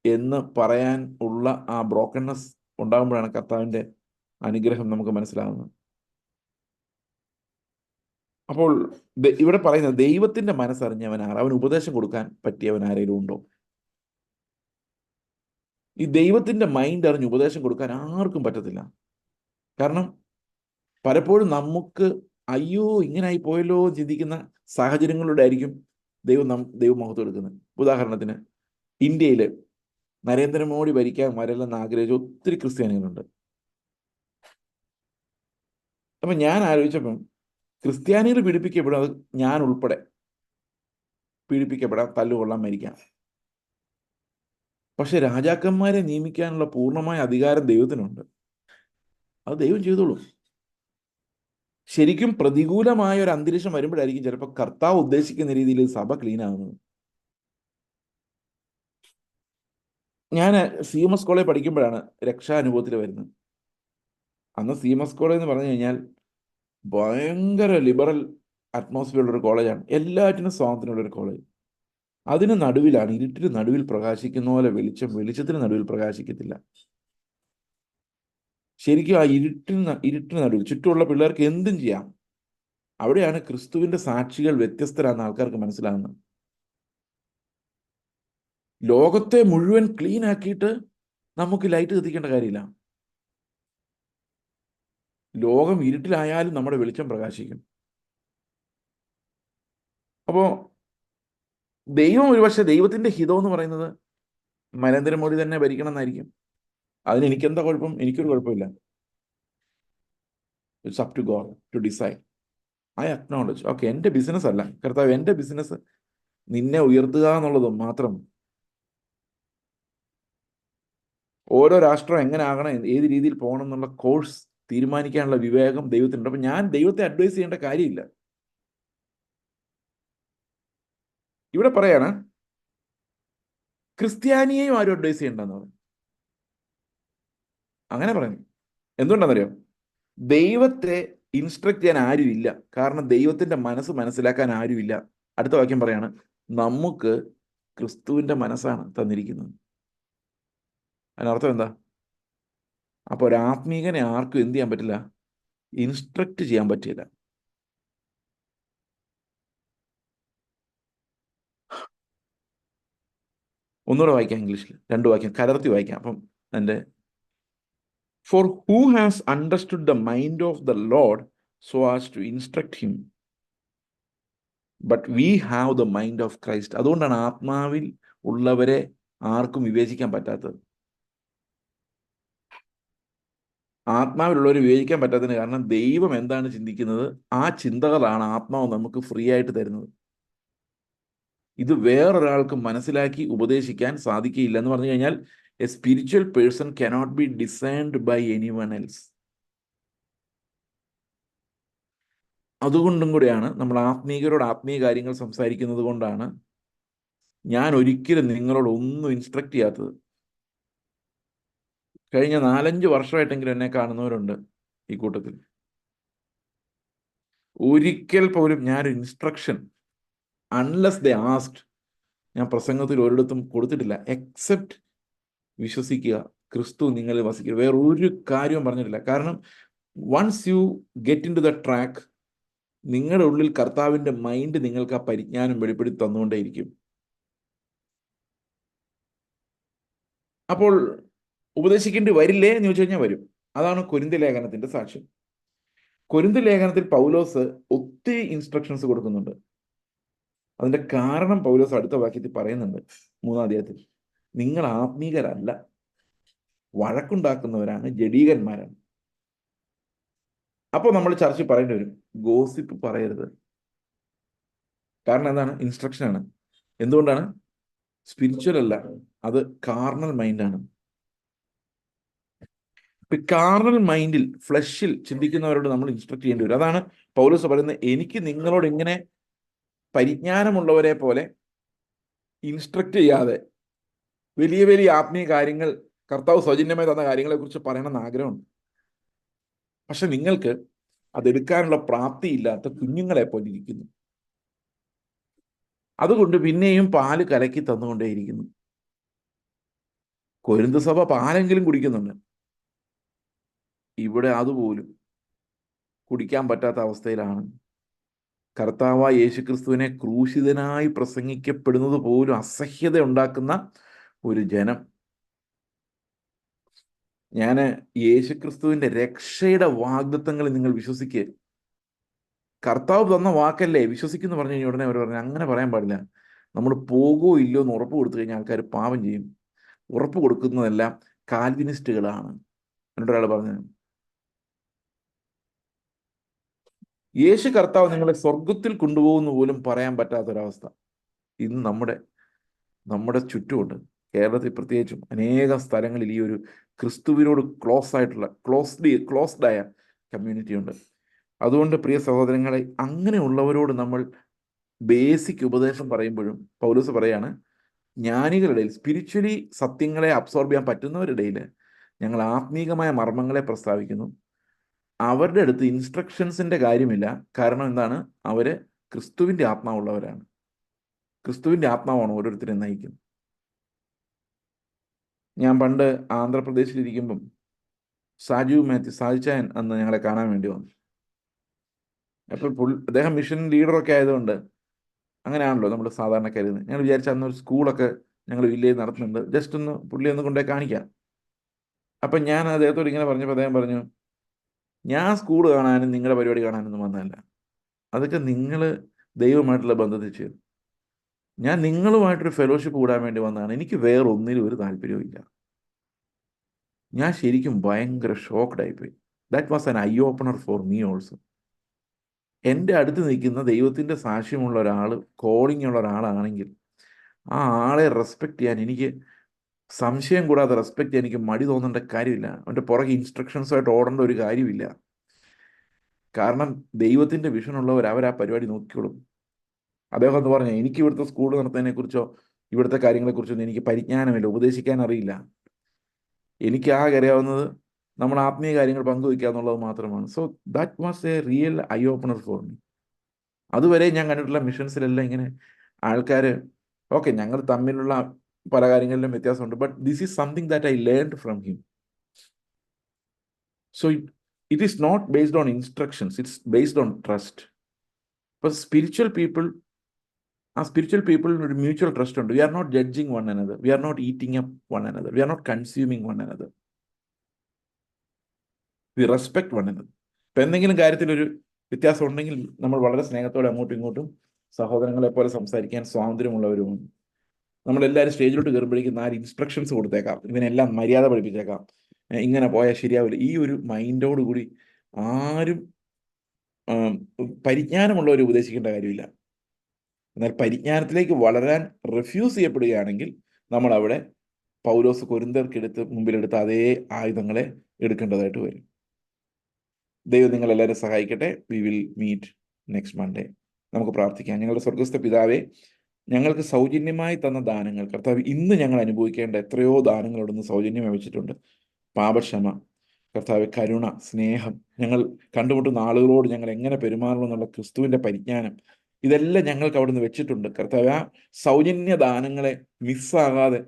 എന്ന് പറയാൻ ഉള്ള ആ ബ്രോക്കൺനെസ് ഉണ്ടാകുമ്പോഴാണ് കർത്താവിന്റെ അനുഗ്രഹം നമുക്ക് മനസ്സിലാകുന്നത്. അപ്പോൾ ഇവിടെ പറയുന്നത് ദൈവത്തിന്റെ മനസ്സറിഞ്ഞവൻ ആർ? അവൻ ഉപദേശം കൊടുക്കാൻ പറ്റിയവൻ ആരെങ്കിലും ഉണ്ടോ? ഈ ദൈവത്തിന്റെ മൈൻഡ് അറിഞ്ഞ് ഉപദേശം കൊടുക്കാൻ ആർക്കും പറ്റത്തില്ല. കാരണം പലപ്പോഴും നമുക്ക് അയ്യോ ഇങ്ങനായി പോയല്ലോ ചിന്തിക്കുന്ന സാഹചര്യങ്ങളിലൂടെ ആയിരിക്കും ദൈവം മഹത്വം എടുക്കുന്നത്. ഉദാഹരണത്തിന്, ഇന്ത്യയിൽ നരേന്ദ്രമോദി ഭരിക്കാൻ വരലെന്ന് ആഗ്രഹിച്ച ഒത്തിരി ക്രിസ്ത്യാനികളുണ്ട്. അപ്പൊ ഞാൻ ആലോചിച്ചപ്പം ക്രിസ്ത്യാനികൾ പീഡിപ്പിക്കപ്പെടും, അത് ഞാൻ ഉൾപ്പെടെ പീഡിപ്പിക്കപ്പെടാം, തല്ലുകൊള്ളാം, മരിക്കാം. പക്ഷെ രാജാക്കന്മാരെ നിയമിക്കാനുള്ള പൂർണ്ണമായ അധികാരം ദൈവത്തിനുണ്ട്. അത് ദൈവം ചെയ്തോളൂ. ശരിക്കും പ്രതികൂലമായ ഒരു അന്തരീക്ഷം വരുമ്പോഴായിരിക്കും ചിലപ്പോൾ കർത്താവ് ഉദ്ദേശിക്കുന്ന രീതിയിൽ സഭ ക്ലീൻ ആകുന്നത്. ഞാൻ CMS കോളേജ് പഠിക്കുമ്പോഴാണ് രക്ഷാനുഭവത്തിൽ വരുന്നത്. അന്ന് CMS കോളേജ് എന്ന് പറഞ്ഞു കഴിഞ്ഞാൽ ഭയങ്കര ലിബറൽ അറ്റ്മോസ്ഫിയർ ഉള്ളൊരു കോളേജാണ്. എല്ലാറ്റിനും സ്വാതന്ത്ര്യമുള്ളൊരു കോളേജ്. അതിന് നടുവിലാണ്, ഇരുട്ടിന് നടുവിൽ പ്രകാശിക്കുന്ന പോലെ വെളിച്ചത്തിന് നടുവിൽ പ്രകാശിക്കത്തില്ല. ശരിക്കും ആ ഇരുട്ടിന് നടുവിൽ ചുറ്റുമുള്ള പിള്ളേർക്ക് എന്തും ചെയ്യാം. അവിടെയാണ് ക്രിസ്തുവിന്റെ സാക്ഷികൾ വ്യത്യസ്തരാണെന്ന് ആൾക്കാർക്ക് മനസ്സിലാകുന്നത്. ലോകത്തെ മുഴുവൻ ക്ലീൻ ആക്കിയിട്ട് നമുക്ക് ലൈറ്റ് കത്തിക്കേണ്ട കാര്യമില്ല. ലോകം ഇരുട്ടിലായാലും നമ്മുടെ വെളിച്ചം പ്രകാശിക്കും. അപ്പോ ഒരുപക്ഷെ ദൈവത്തിന്റെ ഹിതം എന്ന് പറയുന്നത് നരേന്ദ്രമോദി തന്നെ ഭരിക്കണം എന്നായിരിക്കും. അതിന് എനിക്കെന്താ കുഴപ്പം? എനിക്കൊരു കുഴപ്പമില്ല. It's up to God to decide. I acknowledge. Okay, എൻ്റെ ബിസിനസ് അല്ല കർത്താവ്, എൻ്റെ ബിസിനസ് നിന്നെ ഉയർത്തുക എന്നുള്ളതും മാത്രം. ഓരോ രാഷ്ട്രം എങ്ങനെ ആകണം, ഏത് രീതിയിൽ പോകണം എന്നുള്ള കോഴ്സ് തീരുമാനിക്കാനുള്ള വിവേകം ദൈവത്തിനുണ്ട്. അപ്പൊ ഞാൻ ദൈവത്തെ അഡ്വൈസ് ചെയ്യേണ്ട കാര്യമില്ല. ഇവിടെ പറയാണ് ക്രിസ്ത്യാനിയെയും ആരും അഡ്വൈസ് ചെയ്യണ്ടെന്ന് പറഞ്ഞു. അങ്ങനെ പറഞ്ഞു. എന്തുകൊണ്ടാണെന്നറിയോ? ദൈവത്തെ ഇൻസ്ട്രക്ട് ചെയ്യാൻ ആരുമില്ല. കാരണം ദൈവത്തിന്റെ മനസ്സ് മനസ്സിലാക്കാൻ ആരുമില്ല. അടുത്ത വാക്യം പറയാണ്, നമുക്ക് ക്രിസ്തുവിന്റെ മനസ്സാണ് തന്നിരിക്കുന്നത്. അതിനർത്ഥം എന്താ? അപ്പൊ ഒരു ആത്മീകനെ ആർക്കും എന്ത് ചെയ്യാൻ പറ്റില്ല? ഇൻസ്ട്രക്ട് ചെയ്യാൻ പറ്റില്ല. ഒന്നുകൂടെ വായിക്കാം, ഇംഗ്ലീഷിൽ 2 വാക്യം കലർത്തി വായിക്കാം. അപ്പം എൻ്റെ For who has understood the mind of the Lord so as to instruct him? But we have the mind of Christ. അതുകൊണ്ടാണ് ആത്മാവിൽ ഉള്ളവരെ ആർക്കും വിവേചിക്കാൻ പറ്റാത്തത്. ആത്മാവിലുള്ളവർ വിവേചിക്കാൻ പറ്റാത്തതിന് കാരണം ദൈവം എന്താണ് ചിന്തിക്കുന്നത്, ആ ചിന്തകളാണ് ആത്മാവ് നമുക്ക് ഫ്രീ ആയിട്ട് തരുന്നത്. ഇത് വേറൊരാൾക്ക് മനസ്സിലാക്കി ഉപദേശിക്കാൻ സാധിക്കില്ല എന്ന് പറഞ്ഞു കഴിഞ്ഞാൽ a spiritual person cannot be designed by anyone else. അതുകൊണ്ടും കൂടെയാണ് നമ്മൾ ആത്മീയരോട് ആത്മീയ കാര്യങ്ങൾ സംസാരിക്കുന്നത് കൊണ്ടാണ് ഞാൻ ഒരിക്കലും നിങ്ങളോട് ഒന്നും ഇൻസ്ട്രക്ട് ചെയ്യാത്തത്. കഴിഞ്ഞ 4-5 വർഷമായിട്ടെങ്കിലും എന്നെ കാണുന്നവരുണ്ട് ഈ കൂട്ടത്തിൽ. ഒരിക്കൽ പോലും ഞാനൊരു ഇൻസ്ട്രക്ഷൻ അൺലെസ് ദേ ആസ്ക്ഡ് ഞാൻ പ്രസംഗത്തിൽ ഒരിടത്തും കൊടുത്തിട്ടില്ല. എക്സെപ്റ്റ് വിശ്വസിക്കുക, ക്രിസ്തു നിങ്ങളിൽ വസിക്കുക, വേറെ ഒരു കാര്യവും പറഞ്ഞിട്ടില്ല. കാരണം once you get into the track, നിങ്ങളുടെ ഉള്ളിൽ കർത്താവിൻ്റെ മൈൻഡ് നിങ്ങൾക്ക് ആ പരിജ്ഞാനം വെളിപ്പെടുത്തി തന്നുകൊണ്ടേയിരിക്കും. അപ്പോൾ ഉപദേശിക്കേണ്ടി വരില്ലേ എന്ന് ചോദിച്ചു കഴിഞ്ഞാൽ വരും. അതാണ് കൊരിന്ത്യ ലേഖനത്തിന്റെ സാക്ഷ്യം. കൊരിന്ത്യ ലേഖനത്തിൽ പൗലോസ് ഒത്തിരി ഇൻസ്ട്രക്ഷൻസ് കൊടുക്കുന്നുണ്ട്. അതിന്റെ കാരണം പൗലോസ് അടുത്ത വാക്യത്തിൽ പറയുന്നുണ്ട്, 3-ാം അധ്യായത്തിൽ, നിങ്ങൾ ആത്മീകരല്ല, വഴക്കുണ്ടാക്കുന്നവരാണ്, ജഡീകന്മാരാണ്. അപ്പോൾ നമ്മൾ ചർച്ച പറയേണ്ടി വരും, ഗോസിപ്പ് പറയരുത്. കാരണം എന്താണ്? ഇൻസ്ട്രക്ഷനാണ്. എന്തുകൊണ്ടാണ്? സ്പിരിച്വൽ അല്ല, അത് കാർണൽ മൈൻഡാണ്. ഇപ്പൊ കാർണൽ മൈൻഡിൽ, ഫ്ലഷിൽ ചിന്തിക്കുന്നവരോട് നമ്മൾ ഇൻസ്ട്രക്ട് ചെയ്യേണ്ടി വരും. അതാണ് പൗലോസ് പറയുന്നത്, എനിക്ക് നിങ്ങളോട് ഇങ്ങനെ പരിജ്ഞാനമുള്ളവരെ പോലെ ഇൻസ്ട്രക്ട് ചെയ്യാതെ വലിയ വലിയ ആത്മീയ കാര്യങ്ങൾ, കർത്താവ് സൗജന്യമായി തന്ന കാര്യങ്ങളെക്കുറിച്ച് പറയണമെന്ന് ആഗ്രഹമുണ്ട്. പക്ഷെ നിങ്ങൾക്ക് അതെടുക്കാനുള്ള പ്രാപ്തിയില്ലാത്ത കുഞ്ഞുങ്ങളെ പോലെ ഇരിക്കുന്നു. അതുകൊണ്ട് പിന്നെയും പാല് കലക്കി തന്നുകൊണ്ടേയിരിക്കുന്നു. കൊരിന്ത് സഭ പാലെങ്കിലും കുടിക്കുന്നുണ്ട്, ഇവിടെ അതുപോലും കുടിക്കാൻ പറ്റാത്ത അവസ്ഥയിലാണ്. കർത്താവായ യേശുക്രിസ്തുവിനെ ക്രൂശിതനായി പ്രസംഗിക്കപ്പെടുന്നത് പോലും അസഹ്യത ഉണ്ടാക്കുന്ന ഒരു ജനം. ഞാൻ യേശുക്രിസ്തുവിന്റെ രക്ഷയുടെ വാഗ്ദത്തങ്ങളിൽ നിങ്ങൾ വിശ്വസിക്കുക. കർത്താവ് തന്ന വാക്കല്ലേ വിശ്വസിക്കുന്നു പറഞ്ഞു കഴിഞ്ഞാൽ ഉടനെ അവർ പറഞ്ഞു അങ്ങനെ പറയാൻ പാടില്ല, നമ്മൾ പോകുമോ ഇല്ലയോ എന്ന് ഉറപ്പ് കൊടുത്തു കഴിഞ്ഞാൽ ആൾക്കാർ പാപം ചെയ്യും. ഉറപ്പ് കൊടുക്കുന്നതെല്ലാം കാൽവിനിസ്റ്റുകളാണ്. എന്നോടൊരാൾ പറഞ്ഞത്, യേശു കർത്താവ് നിങ്ങളെ സ്വർഗത്തിൽ കൊണ്ടുപോകുന്ന പോലും പറയാൻ പറ്റാത്തൊരവസ്ഥ ഇന്ന് നമ്മുടെ ചുറ്റുമുണ്ട്. കേരളത്തിൽ പ്രത്യേകിച്ചും അനേകം സ്ഥലങ്ങളിൽ ഈ ഒരു ക്രിസ്തുവിനോട് ക്ലോസ്ഡായ കമ്മ്യൂണിറ്റി ഉണ്ട്. അതുകൊണ്ട് പ്രിയ സഹോദരങ്ങളെ, അങ്ങനെയുള്ളവരോട് നമ്മൾ ബേസിക് ഉപദേശം പറയുമ്പോഴും പൗലോസ് പറയാണ്, ജ്ഞാനികളുടെ ഇടയിൽ, സ്പിരിച്വലി സത്യങ്ങളെ അബ്സോർബ് ചെയ്യാൻ പറ്റുന്നവരുടെ ഇടയിൽ ഞങ്ങൾ ആത്മീകമായ മർമ്മങ്ങളെ പ്രസ്താവിക്കുന്നു. അവരുടെ അടുത്ത് ഇൻസ്ട്രക്ഷൻസിന്റെ കാര്യമില്ല. കാരണം എന്താണ്? അവര് ക്രിസ്തുവിന്റെ ആത്മാവുള്ളവരാണ്. ക്രിസ്തുവിന്റെ ആത്മാവാണ് ഓരോരുത്തരെയും നയിക്കുന്നത്. ഞാൻ പണ്ട് ആന്ധ്രാപ്രദേശിലിരിക്കുമ്പം സാജിച്ചായൻ അന്ന് ഞങ്ങളെ കാണാൻ വേണ്ടി വന്നു. അപ്പോൾ അദ്ദേഹം മിഷൻ ലീഡറൊക്കെ ആയതുകൊണ്ട് അങ്ങനെയാണല്ലോ നമ്മൾ സാധാരണ കരുതുന്നത്. ഞങ്ങൾ വിചാരിച്ച അന്നൊരു സ്കൂളൊക്കെ ഞങ്ങൾ വില്ലേജ് നടത്തുന്നുണ്ട്, ജസ്റ്റ് ഒന്ന് പുള്ളി ഒന്ന് കൊണ്ടേ കാണിക്കാം. അപ്പം ഞാൻ അദ്ദേഹത്തോട് ഇങ്ങനെ പറഞ്ഞപ്പോൾ അദ്ദേഹം പറഞ്ഞു, ഞാൻ സ്കൂൾ കാണാനും നിങ്ങളുടെ പരിപാടി കാണാനൊന്നും വന്നതല്ല, അതൊക്കെ നിങ്ങൾ ദൈവമായിട്ടുള്ള ബന്ധത്തിൽ ചെയ്തു. ഞാൻ നിങ്ങളുമായിട്ടൊരു ഫെലോഷിപ്പ് കൂടാൻ വേണ്ടി വന്നതാണ്. എനിക്ക് വേറെ ഒന്നിലും ഒരു താല്പര്യവും ഇല്ല. ഞാൻ ശരിക്കും ഭയങ്കര ഷോക്ക്ഡ് ആയിപ്പോയി. That was an I opener for me also. എൻ്റെ അടുത്ത് നിൽക്കുന്ന ദൈവത്തിൻ്റെ സാക്ഷ്യമുള്ള ഒരാൾ, കോളിംഗ് ഉള്ള ഒരാളാണെങ്കിൽ ആ ആളെ റെസ്പെക്ട് ചെയ്യാൻ എനിക്ക് സംശയം കൂടാതെ റെസ്പെക്ട് ചെയ്യാൻ എനിക്ക് മടി തോന്നേണ്ട കാര്യമില്ല. അവൻ്റെ പുറകെ ഇൻസ്ട്രക്ഷൻസുമായിട്ട് ഓടേണ്ട ഒരു കാര്യമില്ല. കാരണം ദൈവത്തിൻ്റെ വിഷനുള്ളവർ അവരാ പരിപാടി നോക്കിക്കോളും. അദ്ദേഹം എന്ന് പറഞ്ഞാൽ, എനിക്ക് ഇവിടുത്തെ സ്കൂൾ നടത്തുന്നതിനെക്കുറിച്ചോ ഇവിടുത്തെ കാര്യങ്ങളെക്കുറിച്ചൊന്നും എനിക്ക് പരിജ്ഞാനമില്ല, ഉപദേശിക്കാൻ അറിയില്ല. എനിക്ക് ആകെ അറിയാവുന്നത് നമ്മൾ ആത്മീയ കാര്യങ്ങൾ പങ്കുവയ്ക്കുക എന്നുള്ളത് മാത്രമാണ്. So that was A real I opener for me. അതുവരെ ഞാൻ കണ്ടിട്ടുള്ള മിഷൻസിലെല്ലാം ഇങ്ങനെ ആൾക്കാർ, ഓക്കെ, ഞങ്ങൾ തമ്മിലുള്ള പല കാര്യങ്ങളിലും വ്യത്യാസമുണ്ട്, but this is something that I learned from him. So it is not based on instructions, it's based on trust. ഇപ്പൊ സ്പിരിച്വൽ പീപ്പിളിന് ഒരു മ്യൂച്വൽ ട്രസ്റ്റ് ഉണ്ട്. We are not judging one another, we are not eating up one another, we are not consuming one another, we respect one another. ഇപ്പൊ എന്തെങ്കിലും കാര്യത്തിൽ ഒരു വ്യത്യാസം ഉണ്ടെങ്കിൽ നമ്മൾ വളരെ സ്നേഹത്തോടെ അങ്ങോട്ടും ഇങ്ങോട്ടും സഹോദരങ്ങളെ പോലെ സംസാരിക്കാൻ സ്വാതന്ത്ര്യമുള്ളവരുമാണ്. നമ്മളെല്ലാവരും സ്റ്റേജിലോട്ട് കയറുമ്പോഴേക്കും 4 ഇൻസ്ട്രക്ഷൻസ് കൊടുത്തേക്കാം, ഇതിനെല്ലാം മര്യാദ പഠിപ്പിച്ചേക്കാം, ഇങ്ങനെ പോയാൽ ശരിയാവില്ല. ഈ ഒരു മൈൻഡോടുകൂടി ആരും പരിജ്ഞാനമുള്ളവർ ഉപദേശിക്കേണ്ട കാര്യമില്ല. എന്നാൽ പരിജ്ഞാനത്തിലേക്ക് വളരാൻ റിഫ്യൂസ് ചെയ്യപ്പെടുകയാണെങ്കിൽ നമ്മൾ അവിടെ പൗലോസ് കൊരിന്ത്യർക്കെടുത്ത് മുമ്പിലെടുത്ത അതേ ആയുധങ്ങളെ എടുക്കേണ്ടതായിട്ട് വരും. ദൈവം നിങ്ങളെല്ലാവരും സഹായിക്കട്ടെ. We will meet next Monday. നമുക്ക് പ്രാർത്ഥിക്കാം. ഞങ്ങളുടെ സ്വർഗസ്ഥ പിതാവേ, ഞങ്ങൾക്ക് സൗജന്യമായി തന്ന ദാനങ്ങൾ കർത്താവ്, ഇന്ന് ഞങ്ങൾ അനുഭവിക്കേണ്ട എത്രയോ ദാനങ്ങൾ അവിടുന്ന് സൗജന്യമായി വെച്ചിട്ടുണ്ട്. പാപക്ഷമ, കർത്താവ്, കരുണ, സ്നേഹം, ഞങ്ങൾ കണ്ടുമുട്ടുന്ന ആളുകളോട് ഞങ്ങൾ എങ്ങനെ പെരുമാറണം എന്നുള്ള ക്രിസ്തുവിൻ്റെ പരിജ്ഞാനം, ഇതെല്ലാം ഞങ്ങൾക്ക് അവിടുന്ന് വെച്ചിട്ടുണ്ട്. കർത്താവ്, ആ സൗജന്യ ദാനങ്ങളെ മിസ്സാകാതെ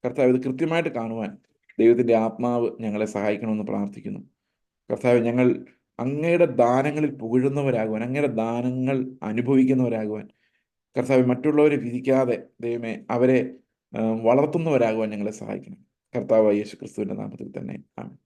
കർത്താവ് ഇത് കൃത്യമായിട്ട് കാണുവാൻ ദൈവത്തിൻ്റെ ആത്മാവ് ഞങ്ങളെ സഹായിക്കണമെന്ന് പ്രാർത്ഥിക്കുന്നു. കർത്താവ്, ഞങ്ങൾ അങ്ങയുടെ ദാനങ്ങളിൽ പുകഴുന്നവരാകുവാൻ, അങ്ങയുടെ ദാനങ്ങൾ അനുഭവിക്കുന്നവരാകുവാൻ, കർത്താവ്, മറ്റുള്ളവരെ വിധിക്കാതെ ദൈവമേ അവരെ വളർത്തുന്നവരാകുവാൻ ഞങ്ങളെ സഹായിക്കണം. കർത്താവ് യേശു ക്രിസ്തുവിൻ്റെ നാമത്തിൽ തന്നെ ആമേൻ.